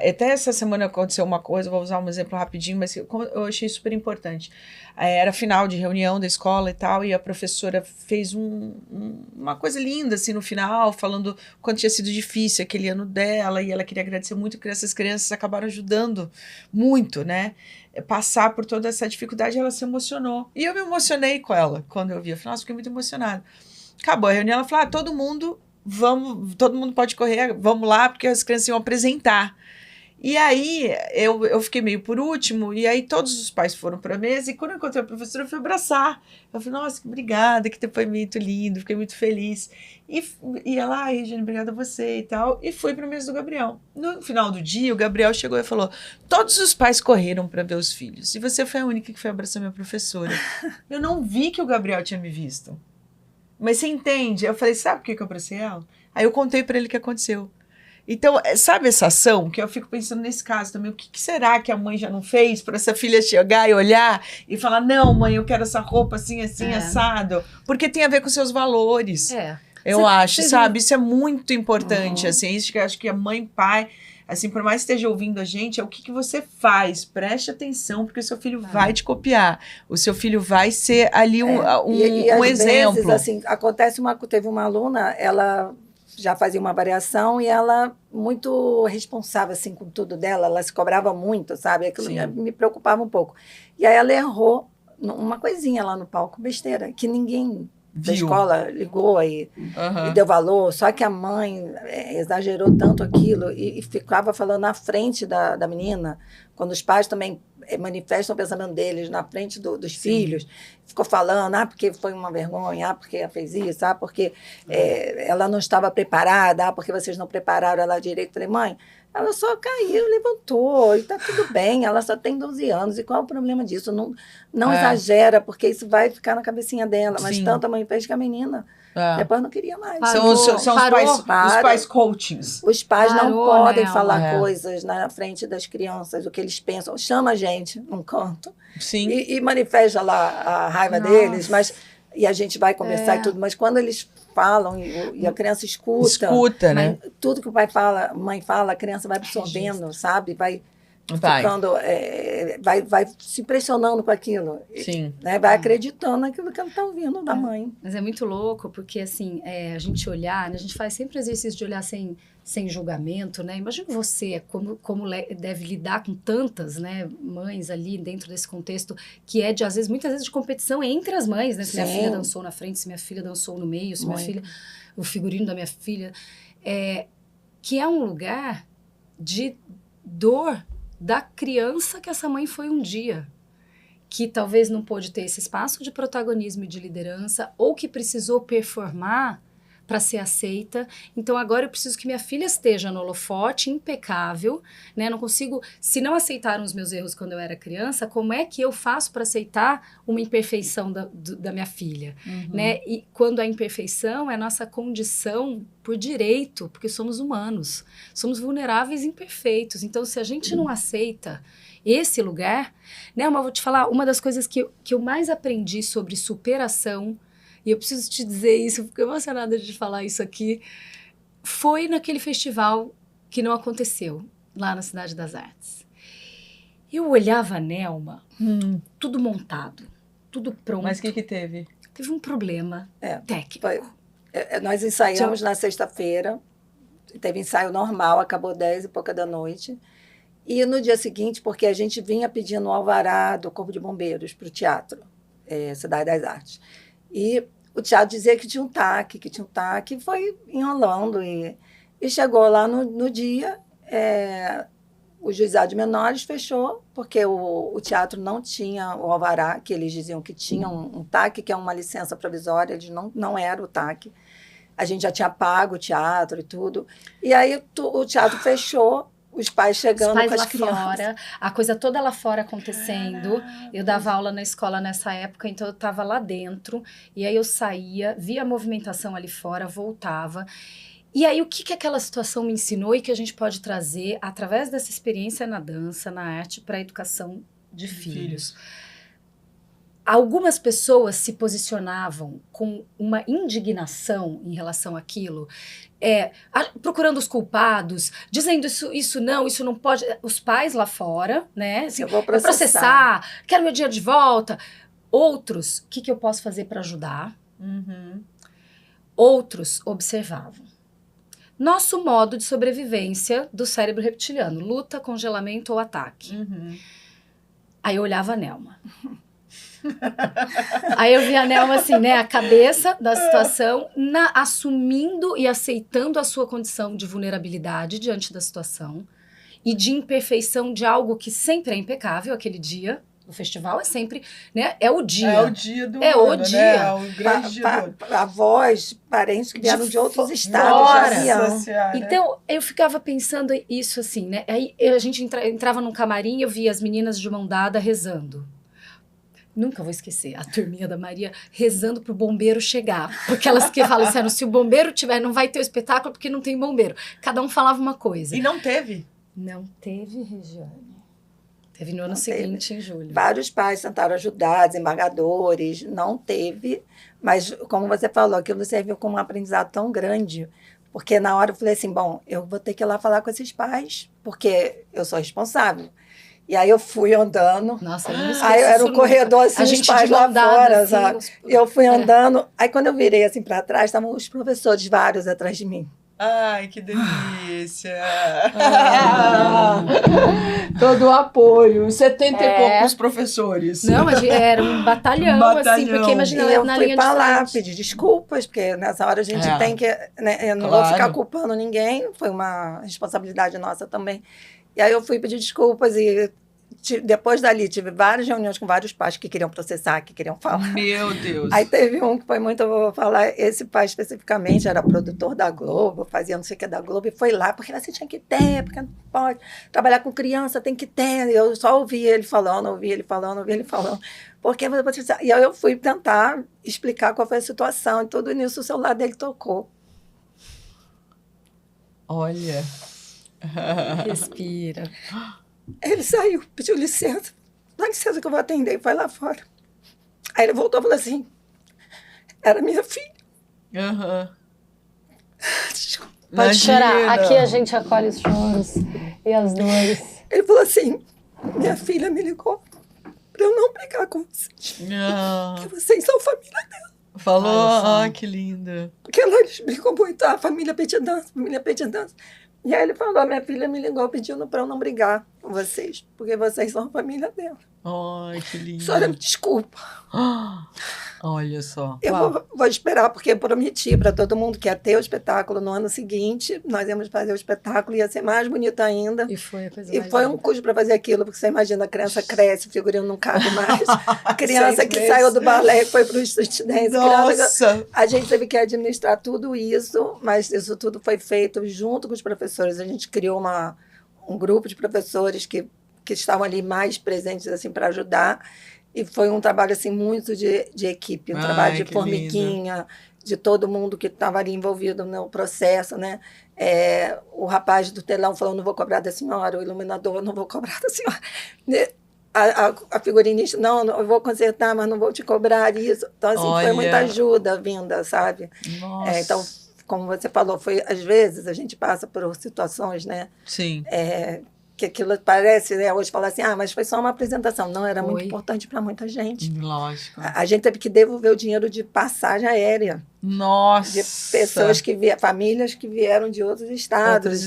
Até essa semana aconteceu uma coisa, vou usar um exemplo rapidinho, mas eu achei super importante. Era final de reunião da escola e tal, e a professora fez uma coisa linda assim no final, falando o quanto tinha sido difícil aquele ano dela, e ela queria agradecer muito que essas crianças acabaram ajudando muito, né? Passar por toda essa dificuldade, ela se emocionou. E eu me emocionei com ela quando eu vi. Eu falei, nossa, fiquei muito emocionada. Acabou a reunião, ela falou, todo mundo pode correr, vamos lá, porque as crianças iam apresentar. E aí, eu fiquei meio por último, e aí todos os pais foram para a mesa, e quando eu encontrei a professora, eu fui abraçar. Eu falei, nossa, obrigada, que depoimento lindo, fiquei muito feliz. E ela, Regiane, obrigada a você e tal, e fui para a mesa do Gabriel. No final do dia, o Gabriel chegou e falou, todos os pais correram para ver os filhos, e você foi a única que foi abraçar minha professora. Eu não vi que o Gabriel tinha me visto. Mas você entende? Eu falei, sabe por que eu abracei ela? Aí eu contei pra ele o que aconteceu. Então, sabe essa ação? Que eu fico pensando nesse caso também. O que será que a mãe já não fez para essa filha chegar e olhar e falar: não, mãe, eu quero essa roupa assim, assado? Porque tem a ver com seus valores. Eu acho, sabe? Isso é muito importante. Assim, isso que eu acho que a mãe e pai, assim, por mais que esteja ouvindo a gente, é o que você faz. Preste atenção, porque o seu filho vai te copiar. O seu filho vai ser ali um exemplo. Vezes, assim, teve uma aluna, ela já fazia uma variação e ela muito responsável, assim, com tudo dela, ela se cobrava muito, sabe? Aquilo me preocupava um pouco. E aí ela errou uma coisinha lá no palco, besteira, que ninguém da escola ligou e deu valor, só que a mãe exagerou tanto aquilo e ficava falando na frente da menina, quando os pais também manifestam o pensamento deles na frente dos filhos, ficou falando, porque foi uma vergonha, porque ela fez isso, porque ela não estava preparada, porque vocês não prepararam ela direito. Falei, mãe, ela só caiu, levantou, e tá tudo bem, ela só tem 12 anos, e qual é o problema disso? Não exagera, porque isso vai ficar na cabecinha dela, mas tanto a mãe fez que a menina depois não queria mais. São os pais coachings. Os pais não podem falar coisas na frente das crianças, o que eles pensam. Chama a gente num canto e manifesta lá a raiva deles, e a gente vai conversar e tudo, mas quando eles falam e a criança escuta, né? Tudo que o pai fala, a mãe fala, a criança vai absorvendo, sabe? Vai ficando, vai se impressionando com aquilo. Sim. Né? Vai acreditando naquilo que ela está ouvindo da mãe. Mas é muito louco, porque assim, a gente olhar, né? A gente faz sempre exercício de olhar sem julgamento, né? Imagina você, como deve lidar com tantas, né, mães ali dentro desse contexto, que é muitas vezes de competição entre as mães, né? Se minha filha dançou na frente, se minha filha dançou no meio, se minha filha, o figurino da minha filha, que é um lugar de dor da criança que essa mãe foi um dia, que talvez não pôde ter esse espaço de protagonismo e de liderança, ou que precisou performar para ser aceita. Então agora eu preciso que minha filha esteja no holofote, impecável, né? Não consigo, se não aceitaram os meus erros quando eu era criança, como é que eu faço para aceitar uma imperfeição da minha filha, né? E quando a imperfeição é nossa condição por direito, porque somos humanos, somos vulneráveis e imperfeitos. Então se a gente não aceita esse lugar, né? Mas vou te falar, uma das coisas que eu mais aprendi sobre superação, e eu preciso te dizer isso, fico emocionada de falar isso aqui, foi naquele festival que não aconteceu, lá na Cidade das Artes. Eu olhava a Nelma, tudo montado, tudo pronto. Mas o que teve? Teve um problema técnico. Nós ensaiamos na sexta-feira, teve ensaio normal, acabou 10 e pouca da noite. E no dia seguinte, porque a gente vinha pedindo o alvará do Corpo de Bombeiros para o teatro, Cidade das Artes. E o teatro dizia que tinha um TAC, e foi enrolando. E chegou lá no dia, o Juizado de Menores fechou, porque o teatro não tinha o alvará, que eles diziam que tinha um TAC, que é uma licença provisória, eles não era o TAC. A gente já tinha pago o teatro e tudo. E aí o teatro fechou, os pais chegando com as crianças. Fora, a coisa toda lá fora acontecendo. Eu dava aula na escola nessa época, então eu estava lá dentro. E aí eu saía, via a movimentação ali fora, voltava. E aí o que aquela situação me ensinou e que a gente pode trazer através dessa experiência na dança, na arte, para a educação de filhos. Algumas pessoas se posicionavam com uma indignação em relação àquilo, procurando os culpados, dizendo isso não pode. Os pais lá fora, né? Assim, eu vou processar, quero meu dinheiro de volta. Outros, o que eu posso fazer para ajudar? Outros observavam. Nosso modo de sobrevivência do cérebro reptiliano, luta, congelamento ou ataque. Aí eu olhava a Nelma. Aí eu vi a Nelma assim, né, a cabeça da situação, assumindo e aceitando a sua condição de vulnerabilidade diante da situação e de imperfeição de algo que sempre é impecável. Aquele dia, o festival é sempre, né, é o dia. É o dia do ano, o dia. Né? É o grande dia do avós, parentes que vieram de outros estados de avião. Então, eu ficava pensando isso assim, né, aí a gente entrava num camarim e eu via as meninas de mão dada rezando. Nunca vou esquecer a turminha da Maria rezando pro bombeiro chegar. Porque elas que falam assim, se o bombeiro tiver, não vai ter o espetáculo porque não tem bombeiro. Cada um falava uma coisa. E não teve? Não teve, Regiane. Teve no ano seguinte, em julho. Vários pais tentaram ajudar, desembargadores, não teve. Mas, como você falou, aquilo serviu como um aprendizado tão grande. Porque na hora eu falei assim, bom, eu vou ter que ir lá falar com esses pais, porque eu sou responsável. E aí eu fui andando. Nossa, eu não esqueço Aí era um isso corredor assim, a os gente pais de lá mão dada, fora, assim, sabe? E eu fui andando. Aí quando eu virei assim para trás, estavam os professores vários atrás de mim. Ai, que delícia! Todo o apoio, 70 e poucos professores. Não, mas era um batalhão, assim, porque imagina E eu na fui linha pra de lá frente. pedir desculpas, porque nessa hora a gente tem que... Né, eu não vou ficar culpando ninguém, foi uma responsabilidade nossa também. E aí eu fui pedir desculpas e depois dali tive várias reuniões com vários pais que queriam processar, que queriam falar. Meu Deus! Aí teve um que foi muito, eu vou falar, esse pai especificamente era produtor da Globo, fazia não sei o que da Globo, e foi lá, porque você tinha que ter, porque não pode trabalhar com criança, tem que ter. Eu só ouvi ele falando, porque você... E aí eu fui tentar explicar qual foi a situação, e tudo nisso o celular dele tocou. Olha... Respira. Ele saiu, pediu licença. Dá licença que eu vou atender. E foi lá fora. Aí ele voltou e falou assim, era minha filha. Desculpa. Pode chorar. Aqui a gente acolhe os choros e as dores. Ele falou assim, minha filha me ligou pra eu não brigar com vocês. Que vocês são família dela. Falou, que linda. Porque ela explicou muito, a família pedia dança. E aí ele falou, minha filha me ligou pedindo pra eu não brigar com vocês, porque vocês são a família dela. Ai, que lindo. Senhora, me desculpa. Olha só. Eu vou esperar, porque eu prometi para todo mundo que ia ter o espetáculo no ano seguinte. Nós íamos fazer o espetáculo, ia ser mais bonito ainda. E foi a coisa E mais foi linda. um custo para fazer aquilo, porque você imagina, a criança cresce, o figurino não cabe mais. Criança que saiu do balé e foi para o Street Dance. Nossa! A gente teve que administrar tudo isso, mas isso tudo foi feito junto com os professores. A gente criou um grupo de professores que estavam ali mais presentes assim, para ajudar. E foi um trabalho assim, muito de equipe, um trabalho de formiguinha, lindo. De todo mundo que estava ali envolvido no processo, né? O rapaz do telão falou, não vou cobrar da senhora, o iluminador, não vou cobrar da senhora. A figurinista, não, eu vou consertar, mas não vou te cobrar isso. Então, assim, foi muita ajuda vinda, sabe? Nossa. Então, como você falou, às vezes a gente passa por situações, né? Sim. Que aquilo parece, né, hoje falar assim, mas foi só uma apresentação. Não, era muito importante para muita gente. Lógico. A gente teve que devolver o dinheiro de passagem aérea. Nossa! De pessoas famílias que vieram de outros estados.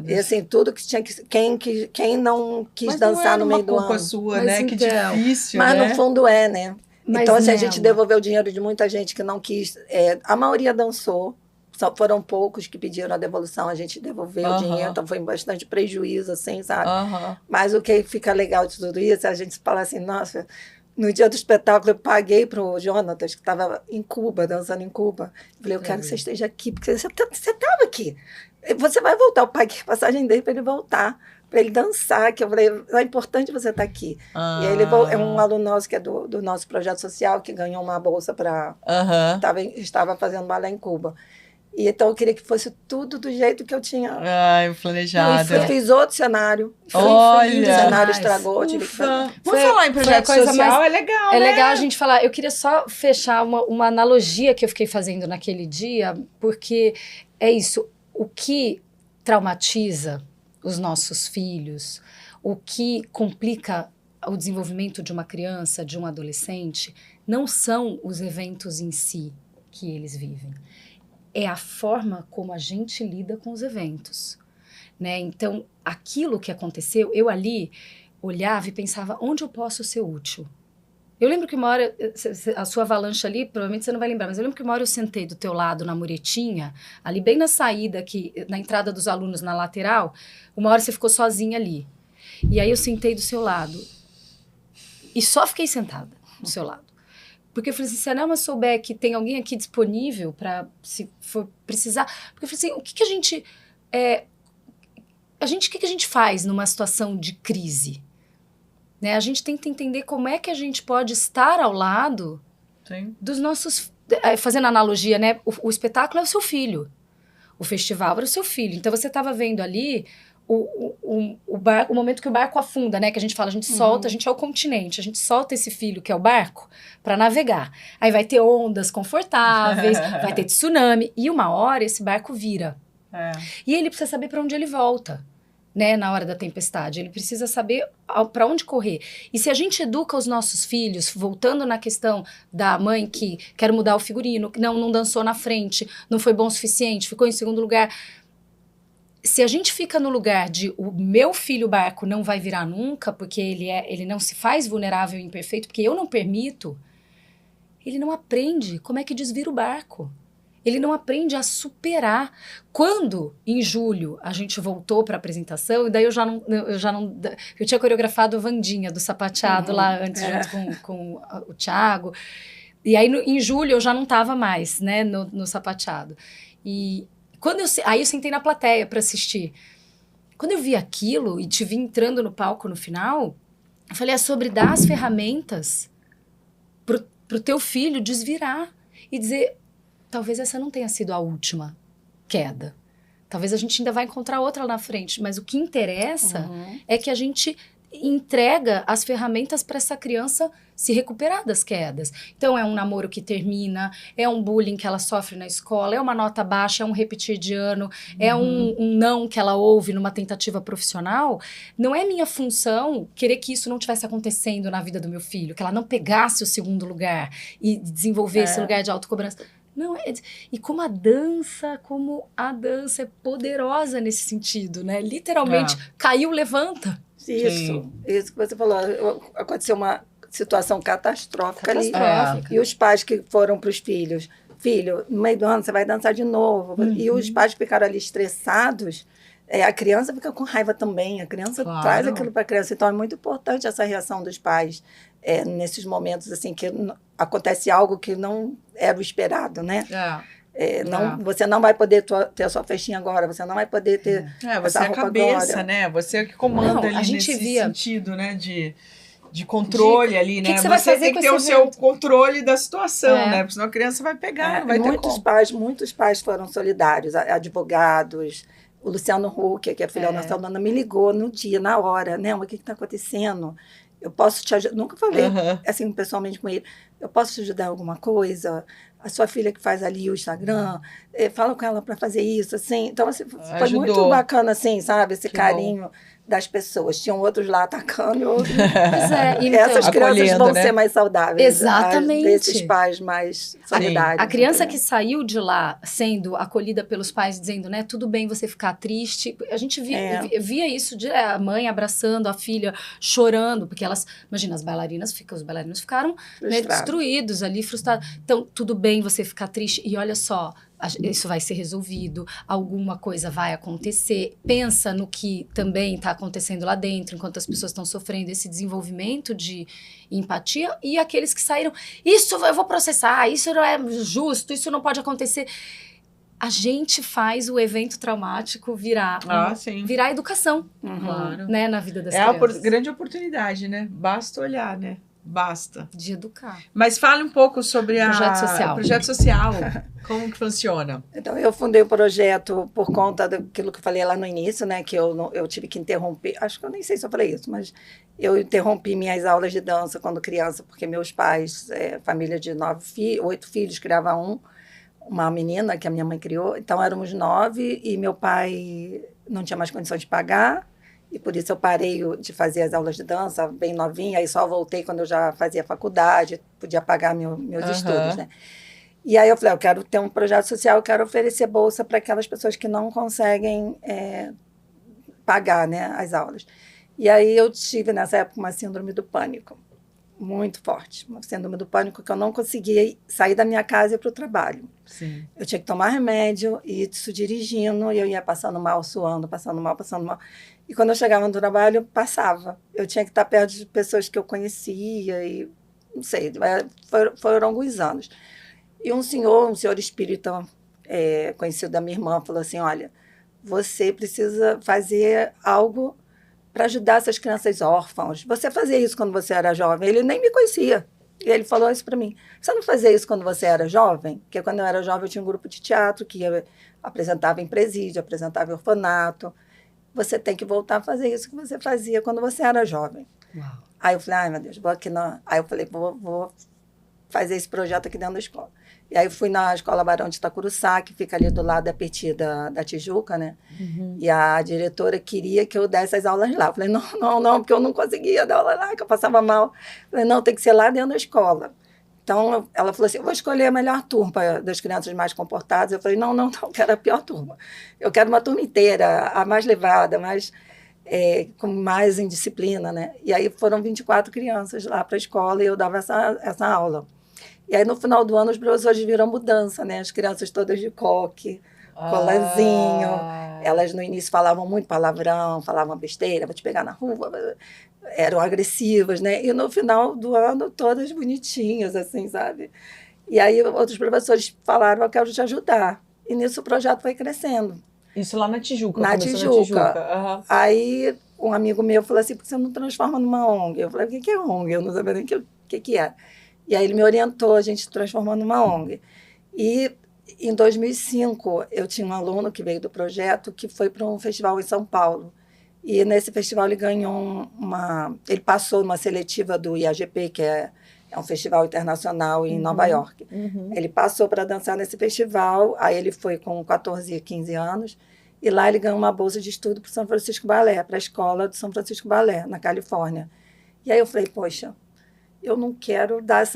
E assim, tudo que tinha que... Quem não quis dançar no meio do ano. Mas não é uma culpa sua, né? Então, que difícil, mas né? No fundo né? Então, assim, a gente devolveu o dinheiro de muita gente que não quis. A maioria dançou. Só foram poucos que pediram a devolução, a gente devolveu o dinheiro, então foi bastante prejuízo, assim, sabe? Mas o que fica legal de tudo isso é a gente falar assim, nossa, no dia do espetáculo eu paguei para o Jonatas, que estava em Cuba, dançando em Cuba. Eu falei, eu quero que você esteja aqui, porque você estava aqui. Você vai voltar, eu paguei a passagem dele para ele voltar, para ele dançar, que eu falei, é importante você estar aqui. E aí ele é um aluno nosso, que é do nosso projeto social, que ganhou uma bolsa para... Estava fazendo balé em Cuba. E então eu queria que fosse tudo do jeito que eu tinha planejado. Eu fiz outro cenário. Olha! O cenário estragou. Tive que Vamos falar em projeto social, é legal, né? É legal a gente falar. Eu queria só fechar uma analogia que eu fiquei fazendo naquele dia, porque é isso. O que traumatiza os nossos filhos, o que complica o desenvolvimento de uma criança, de um adolescente, não são os eventos em si que eles vivem. É a forma como a gente lida com os eventos, né? Então, aquilo que aconteceu, eu ali olhava e pensava, onde eu posso ser útil? Eu lembro que uma hora, a sua avalanche ali, provavelmente você não vai lembrar, mas eu lembro que uma hora eu sentei do teu lado na muretinha, ali bem na saída, aqui, na entrada dos alunos, na lateral, uma hora você ficou sozinha ali. E aí eu sentei do seu lado e só fiquei sentada do seu lado. Porque eu falei assim, se a Nelma souber que tem alguém aqui disponível para, se for precisar... Porque eu falei assim, o que a gente... o que a gente faz numa situação de crise? né? A gente tenta entender como é que a gente pode estar ao lado Sim. dos nossos... Fazendo analogia, né? O espetáculo é o seu filho. O festival era o seu filho. Então, você estava vendo ali o momento que o barco afunda, né? Que a gente fala, a gente solta, a gente é o continente. A gente solta esse filho, que é o barco, para navegar. Aí vai ter ondas confortáveis, vai ter tsunami. E uma hora, esse barco vira. E ele precisa saber para onde ele volta, né? Na hora da tempestade. Ele precisa saber para onde correr. E se a gente educa os nossos filhos, voltando na questão da mãe que quer mudar o figurino, que não dançou na frente, não foi bom o suficiente, ficou em segundo lugar. Se a gente fica no lugar de o meu filho barco não vai virar nunca, porque ele não se faz vulnerável e imperfeito, porque eu não permito, ele não aprende como é que desvira o barco. Ele não aprende a superar. Quando, em julho, a gente voltou para a apresentação, e daí eu tinha coreografado a Wandinha do sapateado lá antes, junto com o Thiago. E aí, em julho, eu já não estava mais, né, no sapateado. E aí eu sentei na plateia para assistir. Quando eu vi aquilo e te vi entrando no palco no final, eu falei, é sobre dar as ferramentas pro teu filho desvirar e dizer... Talvez essa não tenha sido a última queda. Talvez a gente ainda vai encontrar outra lá na frente. Mas o que interessa é que a gente entrega as ferramentas para essa criança se recuperar das quedas. Então, é um namoro que termina, é um bullying que ela sofre na escola, é uma nota baixa, é um repetir de ano, é um não que ela ouve numa tentativa profissional. Não é minha função querer que isso não estivesse acontecendo na vida do meu filho, que ela não pegasse o segundo lugar e desenvolver esse lugar de autocobrança. Não, e como a dança é poderosa nesse sentido, né? Literalmente, caiu, levanta. Isso que você falou. Aconteceu uma situação catastrófica ali. E os pais que foram para os filhos, filho, no meio do ano você vai dançar de novo. E os pais que ficaram ali estressados, a criança fica com raiva também. A criança traz aquilo para a criança. Então, é muito importante essa reação dos pais nesses momentos assim que acontece algo que não era o esperado, né? Você não vai poder ter a sua festinha agora, você não vai poder ter você essa é a roupa cabeça, agora. né? Você é que comanda ali a gente nesse sentido, né? De controle ali, né? Que você vai fazer tem que ter o seu controle da situação, né? Porque senão a criança vai pegar, não vai ter como. Muitos pais foram solidários, advogados. O Luciano Huck, que é filho da nossa aluna, me ligou no dia, na hora, né? O que está acontecendo? Eu posso te ajudar? Nunca falei assim pessoalmente com ele. Eu posso te ajudar em alguma coisa? A sua filha que faz ali o Instagram, fala com ela para fazer isso, assim. Então, assim, foi muito bacana, assim, sabe? Esse carinho das pessoas. Tinham outros lá atacando e outros... então, essas crianças vão ser mais saudáveis. Exatamente. Esses pais mais solidários. A criança que saiu de lá sendo acolhida pelos pais, dizendo, né, tudo bem você ficar triste. A gente via isso, a mãe abraçando a filha, chorando, porque elas... Imagina, os bailarinos ficaram destruídos ali, frustrados. Então, tudo bem você ficar triste. E olha só, isso vai ser resolvido, alguma coisa vai acontecer. Pensa no que também está acontecendo lá dentro, enquanto as pessoas estão sofrendo esse desenvolvimento de empatia. E aqueles que saíram, isso eu vou processar, isso não é justo, isso não pode acontecer. A gente faz o evento traumático virar educação, né, na vida das crianças. É a grande oportunidade, né? Basta olhar, né? Basta. De educar. Mas fale um pouco sobre o projeto social. Como que funciona? Então, eu fundei o projeto por conta daquilo que eu falei lá no início, né? Que eu tive que interromper. Acho que eu nem sei se eu falei isso, mas eu interrompi minhas aulas de dança quando criança, porque meus pais, família de 8 filhos, criava uma menina que a minha mãe criou. Então, éramos 9 e meu pai não tinha mais condições de pagar. E por isso eu parei de fazer as aulas de dança bem novinha, aí só voltei quando eu já fazia faculdade, podia pagar meus estudos, né? E aí eu falei, eu quero ter um projeto social, eu quero oferecer bolsa para aquelas pessoas que não conseguem pagar, né, as aulas. E aí eu tive, nessa época, uma síndrome do pânico, muito forte. Uma síndrome do pânico que eu não conseguia sair da minha casa e ir para o trabalho. Sim. Eu tinha que tomar remédio, e isso dirigindo, e eu ia passando mal, suando, passando mal. E quando eu chegava no trabalho, passava. Eu tinha que estar perto de pessoas que eu conhecia, e não sei, foram alguns anos. E um senhor espírita, conhecido da minha irmã, falou assim, olha, você precisa fazer algo para ajudar essas crianças órfãos. Você fazia isso quando você era jovem? Ele nem me conhecia. E ele falou isso para mim. Você não fazia isso quando você era jovem? Porque quando eu era jovem eu tinha um grupo de teatro que apresentava em presídio, apresentava em orfanato. Você tem que voltar a fazer isso que você fazia quando você era jovem. Uau. Aí eu falei, ai meu Deus, vou aqui na... Aí eu falei, vou fazer esse projeto aqui dentro da escola. E aí eu fui na Escola Barão de Itacuruçá, que fica ali do lado da Petit da Tijuca, né? Uhum. E a diretora queria que eu desse as aulas lá. Eu falei, não, porque eu não conseguia dar aula lá, que eu passava mal. Eu falei, não, tem que ser lá dentro da escola. Então, ela falou assim, eu vou escolher a melhor turma das crianças mais comportadas. Eu falei, não, eu quero a pior turma. Eu quero uma turma inteira, a mais levada, com mais indisciplina, né? E aí foram 24 crianças lá para a escola e eu dava essa aula. E aí, no final do ano, os professores viram mudança, né? As crianças todas de coque, colarzinho. Elas, no início, falavam muito palavrão, falavam besteira, vou te pegar na rua. Eram agressivas, né? E no final do ano, todas bonitinhas, assim, sabe? E aí, outros professores falaram, eu quero te ajudar. E nisso o projeto foi crescendo. Isso lá na Tijuca. Na Tijuca. Uhum. Aí, um amigo meu falou assim, por que você não transforma numa ONG? Eu falei, o que é ONG? Eu não sabia nem o que é. E aí ele me orientou, a gente transformou numa ONG. E em 2005, eu tinha um aluno que veio do projeto que foi para um festival em São Paulo. E nesse festival ele ganhou ele passou numa seletiva do IAGP, que é um festival internacional em Nova York. Uhum. Ele passou para dançar nesse festival, aí ele foi com 14, 15 anos, e lá ele ganhou uma bolsa de estudo para o São Francisco Ballet, para a escola do São Francisco Ballet, na Califórnia. E aí eu falei, poxa, eu não quero dar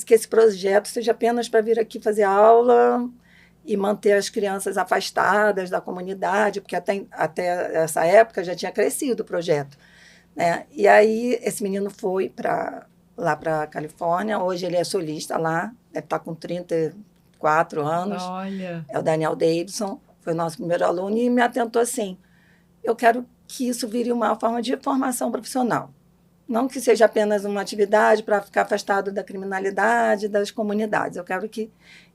que esse projeto seja apenas para vir aqui fazer aula e manter as crianças afastadas da comunidade, porque até essa época já tinha crescido o projeto, né? E aí esse menino foi lá para a Califórnia, hoje ele é solista lá, deve estar com 34 anos. Olha. É o Daniel Davidson, foi o nosso primeiro aluno, e me atentou assim, eu quero que isso vire uma forma de formação profissional. Não que seja apenas uma atividade para ficar afastado da criminalidade, das comunidades. Eu quero que...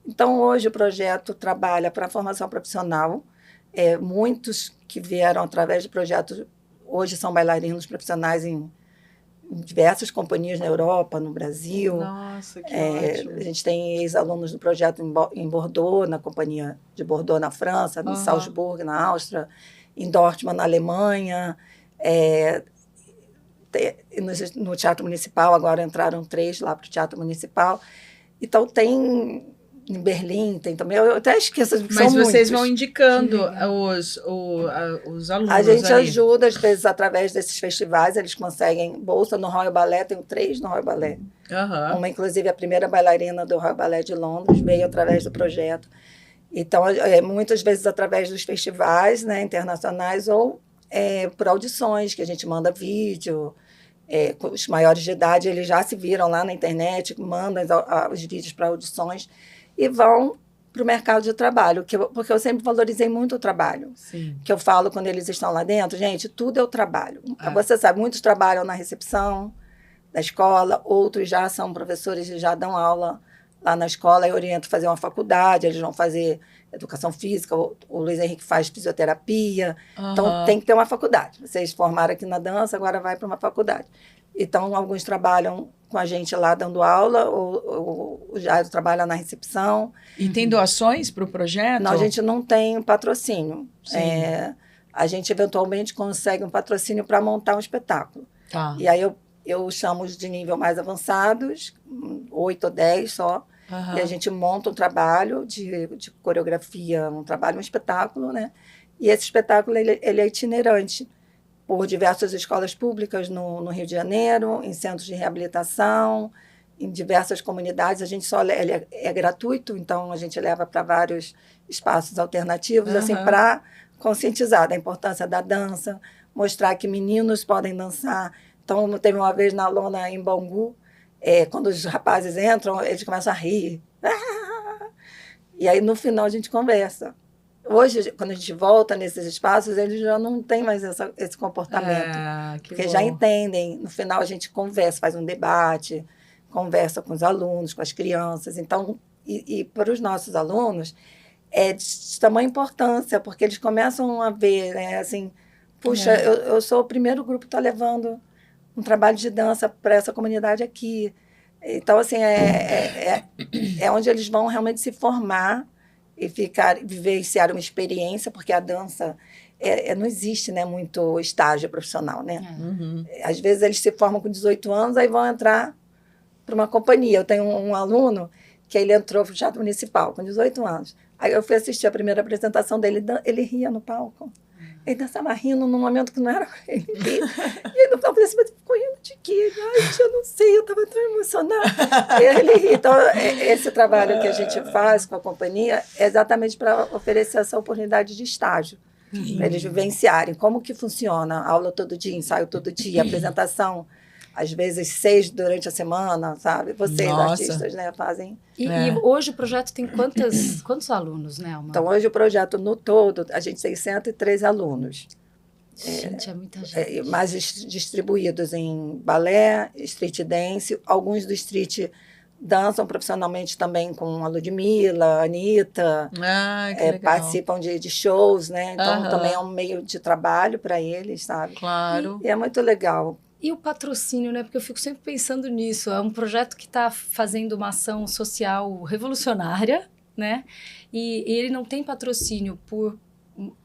Então, hoje o projeto trabalha para a formação profissional. Muitos que vieram através do projeto hoje são bailarinos profissionais em diversas companhias na Europa, no Brasil. Nossa, que ótimo. A gente tem ex-alunos do projeto em Bordeaux, na companhia de Bordeaux, na França, em Salzburg, na Áustria, em Dortmund, na Alemanha. No Teatro Municipal, agora entraram 3 lá para o Teatro Municipal. Então, tem em Berlim, tem também. Eu até esqueço, são Mas vocês muitos. vão indicando os alunos. A gente ali. ajuda, às vezes, através desses festivais, eles conseguem bolsa. No Royal Ballet, tenho 3 no Royal Ballet. Uhum. Uma, inclusive, a primeira bailarina do Royal Ballet de Londres veio através do projeto. Então, muitas vezes através dos festivais, né, internacionais ou por audições, que a gente manda vídeo. Os maiores de idade, eles já se viram lá na internet, mandam os vídeos para audições e vão para o mercado de trabalho, porque eu sempre valorizei muito o trabalho. Sim. Que eu falo quando eles estão lá dentro, gente, tudo é o trabalho. Você sabe, muitos trabalham na recepção da escola, outros já são professores e já dão aula lá na escola, eu oriento a fazer uma faculdade, eles vão fazer educação física, o Luiz Henrique faz fisioterapia, então tem que ter uma faculdade. Vocês formaram aqui na dança, agora vai para uma faculdade. Então, alguns trabalham com a gente lá dando aula, ou já trabalham na recepção. E tem doações para o projeto? Não, a gente não tem patrocínio. Sim. A gente, eventualmente, consegue um patrocínio para montar um espetáculo. Tá. E aí, eu chamo os de nível mais avançados, 8 ou 10 só, e a gente monta um trabalho de coreografia, um espetáculo, né? E esse espetáculo, ele é itinerante por diversas escolas públicas no Rio de Janeiro, em centros de reabilitação, em diversas comunidades. A gente ele é gratuito, então a gente leva para vários espaços alternativos, assim, para conscientizar da importância da dança, mostrar que meninos podem dançar. Então, teve uma vez na lona em Bangu, quando os rapazes entram, eles começam a rir. E aí, no final, a gente conversa. Hoje, quando a gente volta nesses espaços, eles já não têm mais esse comportamento. Porque já entendem. No final, a gente conversa, faz um debate, conversa com os alunos, com as crianças. Então, e para os nossos alunos, é de tamanha importância, porque eles começam a ver, né, assim, puxa, eu sou o primeiro grupo que está levando um trabalho de dança para essa comunidade aqui. Então, assim, é onde eles vão realmente se formar e vivenciar uma experiência, porque a dança não existe, né, muito estágio profissional, né? Uhum. Às vezes eles se formam com 18 anos, aí vão entrar para uma companhia. Eu tenho um aluno que ele entrou para o Teatro Municipal com 18 anos. Aí eu fui assistir a primeira apresentação dele, ele ria no palco. Ele dançava rindo num momento que não era ele. E eu falei assim, mas você ficou rindo de quê? Ai, eu não sei, eu estava tão emocionada. E ele ri. Então, esse trabalho que a gente faz com a companhia é exatamente para oferecer essa oportunidade de estágio. Para eles vivenciarem como que funciona. Aula todo dia, ensaio todo dia, apresentação. Às vezes 6 durante a semana, sabe? Vocês, artistas, né, fazem. E hoje o projeto tem quantos alunos, Nelma? Então, hoje o projeto no todo, a gente tem 103 alunos. Gente, é muita gente. Mais distribuídos em balé, street dance. Alguns do street dançam profissionalmente também com a Ludmilla, a Anitta. Que legal. Participam de shows, né? Então, também é um meio de trabalho para eles, sabe? Claro. E é muito legal. E o patrocínio, né? Porque eu fico sempre pensando nisso. É um projeto que está fazendo uma ação social revolucionária, né? E ele não tem patrocínio por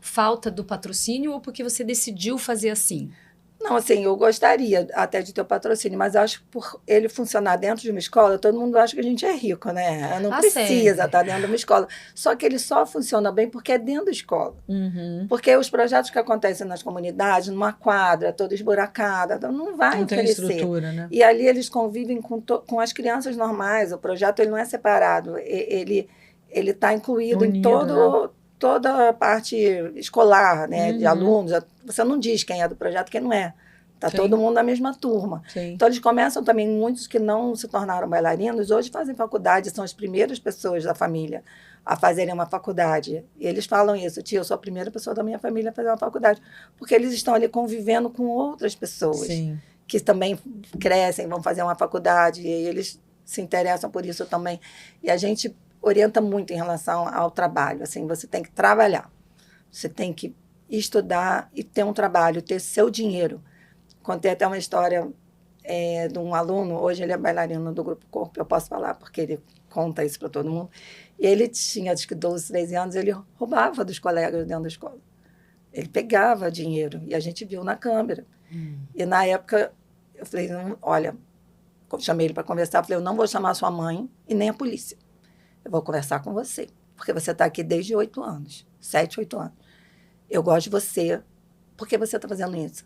falta do patrocínio ou porque você decidiu fazer assim? Não, assim, eu gostaria até de ter o patrocínio, mas eu acho que por ele funcionar dentro de uma escola, todo mundo acha que a gente é rico, né? Não precisa estar dentro de uma escola. Só que ele só funciona bem porque é dentro da escola. Uhum. Porque os projetos que acontecem nas comunidades, numa quadra, toda esburacada, então não vai oferecer. Tem estrutura, né? E ali eles convivem com as crianças normais. O projeto ele não é separado. Ele está incluído em toda a parte escolar, né, de alunos. Você não diz quem é do projeto, quem não é. Está todo mundo na mesma turma. Sim. Então, eles começam também, muitos que não se tornaram bailarinos, hoje fazem faculdade, são as primeiras pessoas da família a fazerem uma faculdade. E eles falam isso, tia, eu sou a primeira pessoa da minha família a fazer uma faculdade. Porque eles estão ali convivendo com outras pessoas que também crescem, vão fazer uma faculdade, e eles se interessam por isso também. E a gente orienta muito em relação ao trabalho. Assim, você tem que trabalhar, você tem que estudar e ter um trabalho, ter seu dinheiro. Contei até uma história de um aluno, hoje ele é bailarino do Grupo Corpo, eu posso falar porque ele conta isso para todo mundo. E ele tinha, acho que 12, 13 anos, ele roubava dos colegas dentro da escola. Ele pegava dinheiro e a gente viu na câmera. E na época, eu falei, olha, chamei ele para conversar, falei, eu não vou chamar sua mãe e nem a polícia. Eu vou conversar com você, porque você está aqui desde 8 anos, 7, 8 anos. Eu gosto de você. Por que você está fazendo isso?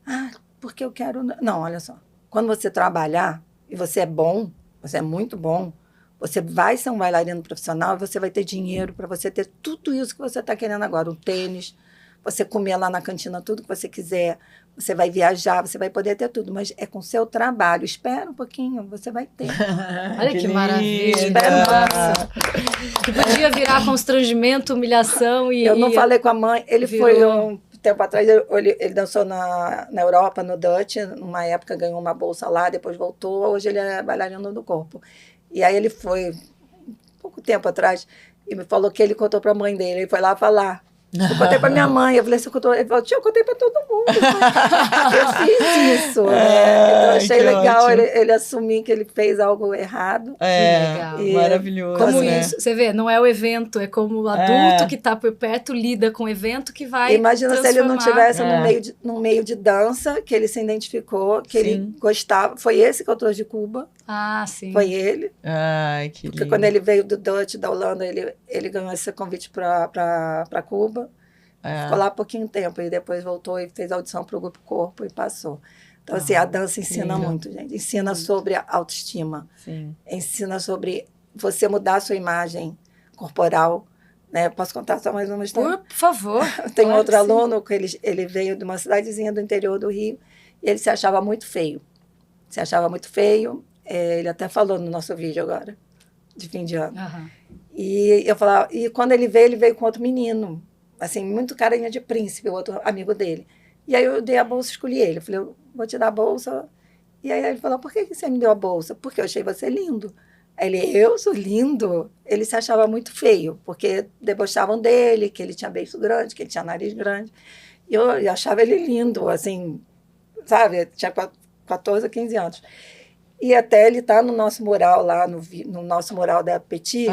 Ah, porque eu quero... Não, olha só. Quando você trabalhar e você é bom, você é muito bom, você vai ser um bailarino profissional e você vai ter dinheiro para você ter tudo isso que você está querendo agora. Um tênis, você comer lá na cantina tudo que você quiser, você vai viajar, você vai poder ter tudo, mas é com o seu trabalho. Espera um pouquinho, você vai ter. Olha que maravilha. Espera, nossa. Que podia virar constrangimento, humilhação e... Eu não falei com a mãe, ele virou... foi um tempo atrás, ele dançou na Europa, no Dutch, numa época ganhou uma bolsa lá, depois voltou, hoje ele é bailarino do Corpo. E aí ele foi, pouco tempo atrás, e me falou que ele contou para a mãe dele, ele foi lá falar. Eu contei para minha mãe, eu falei, você contou? Ele falou, tia, eu contei para todo mundo. Eu fiz isso, né? Então, eu achei legal ele assumir que ele fez algo errado. Legal. Maravilhoso. Como isso, você vê, não é o evento, é como o adulto que está por perto lida com o evento que vai Imagina se ele não tivesse num meio de dança, que ele se identificou, que ele gostava. Foi esse que eu trouxe de Cuba. Ah, sim. Foi ele. Ai, que lindo. Porque quando ele veio do Dutch, da Holanda, ele ganhou esse convite para Cuba. Ficou lá há pouquinho tempo e depois voltou e fez audição para o Grupo Corpo e passou. Então, assim, a dança ensina muito, gente. Ensina sobre a autoestima. Sim. Ensina sobre você mudar a sua imagem corporal. Né? Posso contar só mais uma história? Por favor. Tem outro aluno que ele veio de uma cidadezinha do interior do Rio e ele se achava muito feio. Se achava muito feio. Ele até falou no nosso vídeo agora, de fim de ano. E eu falava, e quando ele veio com outro menino, assim, muito carinha de príncipe, o outro amigo dele. E aí eu dei a bolsa, escolhi ele. Eu falei, eu vou te dar a bolsa. E aí ele falou, por que você me deu a bolsa? Porque eu achei você lindo. Aí ele, eu sou lindo? Ele se achava muito feio, porque debochavam dele, que ele tinha beiço grande, que ele tinha nariz grande. E eu achava ele lindo, assim, sabe? Tinha 14, 15 anos. E até ele tá no nosso mural lá, no nosso mural da Petit,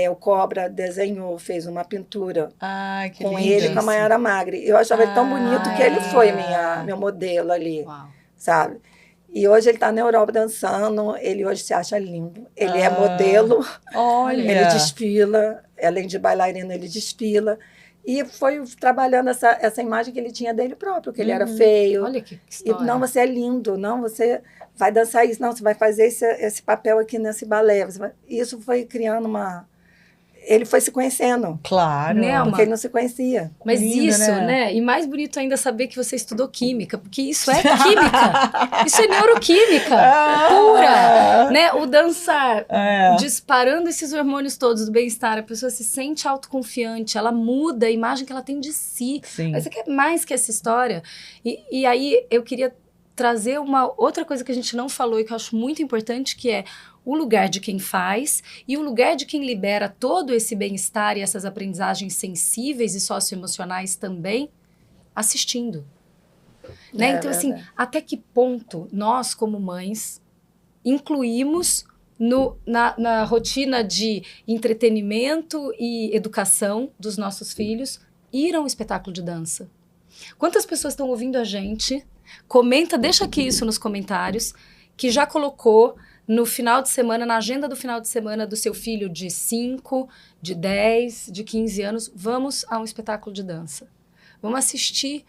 o Cobra desenhou, fez uma pintura Que com lindo. ele, com a Maiara Magri. Eu achava ele tão bonito que ele foi meu modelo ali, sabe? E hoje ele está na Europa dançando, ele hoje se acha lindo. Ele é modelo, ele desfila, além de bailarino, ele desfila. E foi trabalhando essa imagem que ele tinha dele próprio, que ele era feio. Olha que história. E, não, você é lindo, não, você vai dançar isso, não, você vai fazer esse papel aqui nesse balé. Isso foi criando ele foi se conhecendo. Claro. Porque ele não se conhecia. Mas lindo, isso, né? E mais bonito ainda saber que você estudou química, porque isso é química. Isso é neuroquímica pura, né? O dançar, disparando esses hormônios todos do bem-estar, a pessoa se sente autoconfiante, ela muda a imagem que ela tem de si. Sim. Mas você quer mais que essa história. E aí eu queria trazer uma outra coisa que a gente não falou e que eu acho muito importante, que é o lugar de quem faz e o lugar de quem libera todo esse bem-estar e essas aprendizagens sensíveis e socioemocionais também assistindo. Né? Então, assim, até que ponto nós, como mães, incluímos na rotina de entretenimento e educação dos nossos filhos ir a um espetáculo de dança? Quantas pessoas estão ouvindo a gente? Comenta, deixa aqui isso nos comentários, que já colocou no final de semana, na agenda do final de semana do seu filho de 5, de 10, de 15 anos, vamos a um espetáculo de dança. Vamos assistir.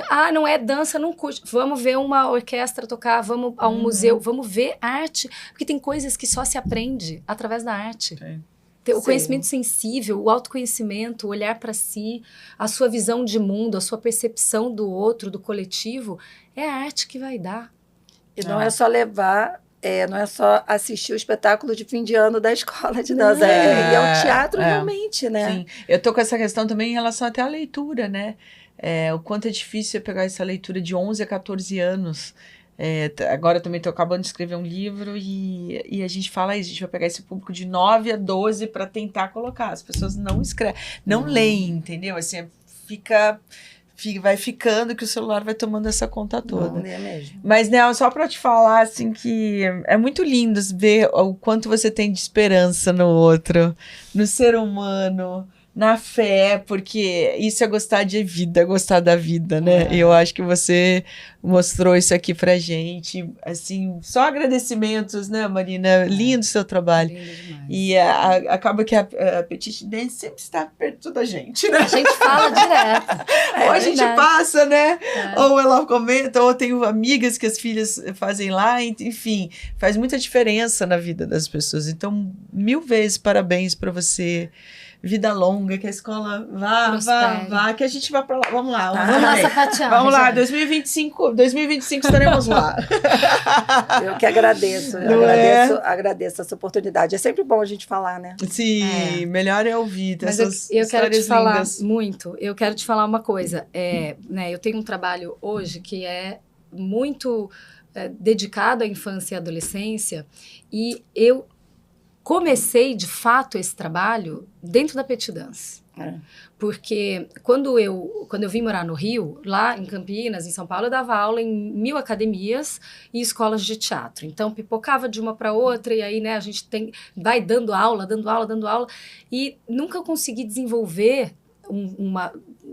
Ah, não é dança, não curte. Vamos ver uma orquestra tocar, vamos a um museu, vamos ver arte. Porque tem coisas que só se aprende através da arte. O conhecimento sensível, o autoconhecimento, o olhar para si, a sua visão de mundo, a sua percepção do outro, do coletivo, é a arte que vai dar. E não é só levar... não é só assistir o espetáculo de fim de ano da escola de dança, é o teatro realmente, né? Sim, eu tô com essa questão também em relação até à leitura, né? O quanto é difícil pegar essa leitura de 11 a 14 anos. Agora eu também estou acabando de escrever um livro e a gente fala isso, a gente vai pegar esse público de 9 a 12 para tentar colocar. As pessoas não escrevem, não leem, entendeu? Assim, vai ficando que o celular vai tomando essa conta toda. Não, é mesmo. Mas, Nel, só para te falar, assim, que é muito lindo ver o quanto você tem de esperança no outro, no ser humano, na fé, porque isso é gostar de vida, gostar da vida, né? E eu acho que você mostrou isso aqui pra gente, assim, só agradecimentos, né, Marina? Lindo o seu trabalho. Lindo demais. E acaba que a Petite Dance sempre está perto da gente, né? A gente fala direto. Ou a gente passa, né? Ou ela comenta, ou eu tenho amigas que as filhas fazem lá, enfim, faz muita diferença na vida das pessoas. Então, 1000 vezes parabéns para você. Vida longa, que a escola vá, que a gente vá para lá. Vamos lá. Vamos lá sapatear. Vamos lá, 2025 estaremos lá. Eu que agradeço. Agradeço essa oportunidade. É sempre bom a gente falar, né? Sim, melhor é ouvir. Mas eu quero te falar muito. Eu quero te falar uma coisa. Né, eu tenho um trabalho hoje que é muito dedicado à infância e adolescência, e eu comecei, de fato, esse trabalho dentro da Petit Dance. Porque quando eu vim morar no Rio, lá em Campinas, em São Paulo, eu dava aula em 1000 academias e escolas de teatro. Então, pipocava de uma para outra, e aí, né, a gente vai dando aula, e nunca consegui desenvolver um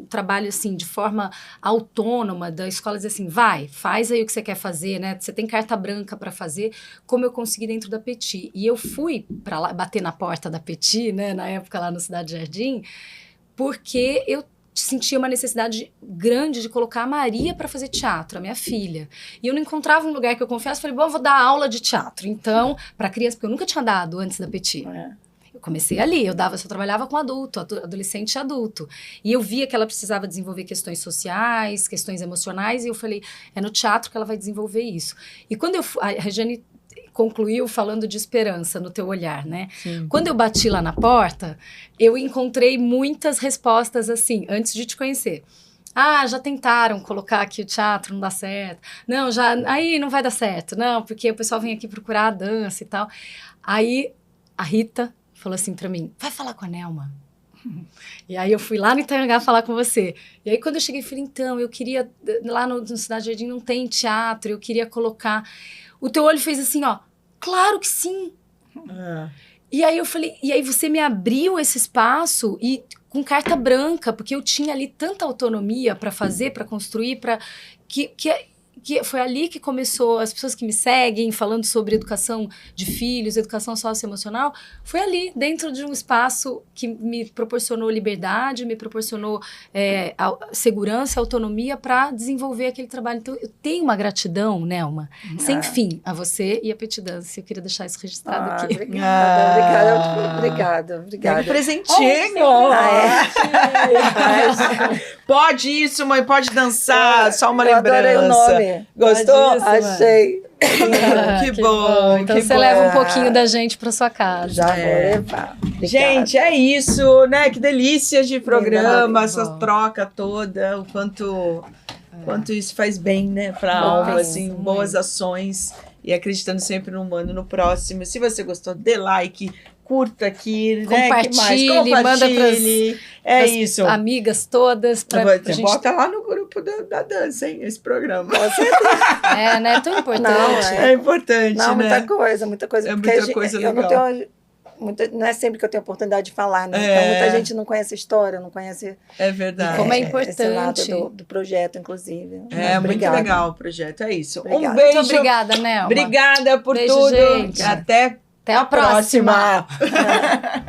trabalho assim de forma autônoma da escola, dizer assim, faz aí o que você quer fazer, né? Você tem carta branca para fazer, como eu consegui dentro da Petit. E eu fui para lá bater na porta da Petit, né, na época lá no Cidade Jardim, porque eu sentia uma necessidade grande de colocar a Maria para fazer teatro, a minha filha. E eu não encontrava um lugar que eu confiasse, falei, bom, eu vou dar aula de teatro. Então, para criança, porque eu nunca tinha dado antes da Petit. Eu comecei ali, eu só trabalhava com adulto, adolescente e adulto. E eu via que ela precisava desenvolver questões sociais, questões emocionais, e eu falei, é no teatro que ela vai desenvolver isso. E quando a Regiane concluiu falando de esperança no teu olhar, né? Sim. Quando eu bati lá na porta, eu encontrei muitas respostas assim, antes de te conhecer. Já tentaram colocar aqui o teatro, não dá certo. Não, aí não vai dar certo, não, porque o pessoal vem aqui procurar a dança e tal. Aí a Rita falou assim pra mim, vai falar com a Nelma. E aí eu fui lá no Itangá falar com você. E aí quando eu cheguei, eu falei, então, eu queria... Lá no Cidade Jardim não tem teatro, eu queria colocar... O teu olho fez assim, ó, claro que sim. E aí eu falei, e aí você me abriu esse espaço e com carta branca, porque eu tinha ali tanta autonomia para fazer, para construir, para que foi ali que começou, as pessoas que me seguem falando sobre educação de filhos, educação socioemocional, foi ali, dentro de um espaço que me proporcionou liberdade, me proporcionou segurança, autonomia para desenvolver aquele trabalho. Então, eu tenho uma gratidão, Nelma, sem fim, a você e a Petit Dance. Eu queria deixar isso registrado aqui. Obrigada. Que presentinho! Pode isso, mãe, pode dançar, só uma lembrança. Adorei o nome. Gostou? Achei. Que bom. Então que você bom. leva um pouquinho da gente para sua casa. Já vou levar. Obrigada. Gente, é isso, né? Que delícia de programa, Muito essa bom. troca toda, o quanto isso faz bem, né, pra alma, assim, muito. boas ações e acreditando sempre no humano, no próximo. Se você gostou, dê like, curta aqui, né? Compartilhe, Que mais? manda Compartilhe. É isso. Amigas todas. Você bota lá no grupo da dança, hein, esse programa. Né? É tão importante. Não, É importante, Não, né? muita coisa. É porque muita coisa eu legal. não tenho... não é sempre que eu tenho oportunidade de falar, né? Então, muita gente não conhece a história, não conhece É verdade. Como é esse importante. lado do projeto, inclusive. É muito Obrigada. legal o projeto, é isso. Obrigada. Um beijo. Muito obrigada, Nelma. Obrigada por Beijo, tudo. gente. Até Até a próxima. próxima.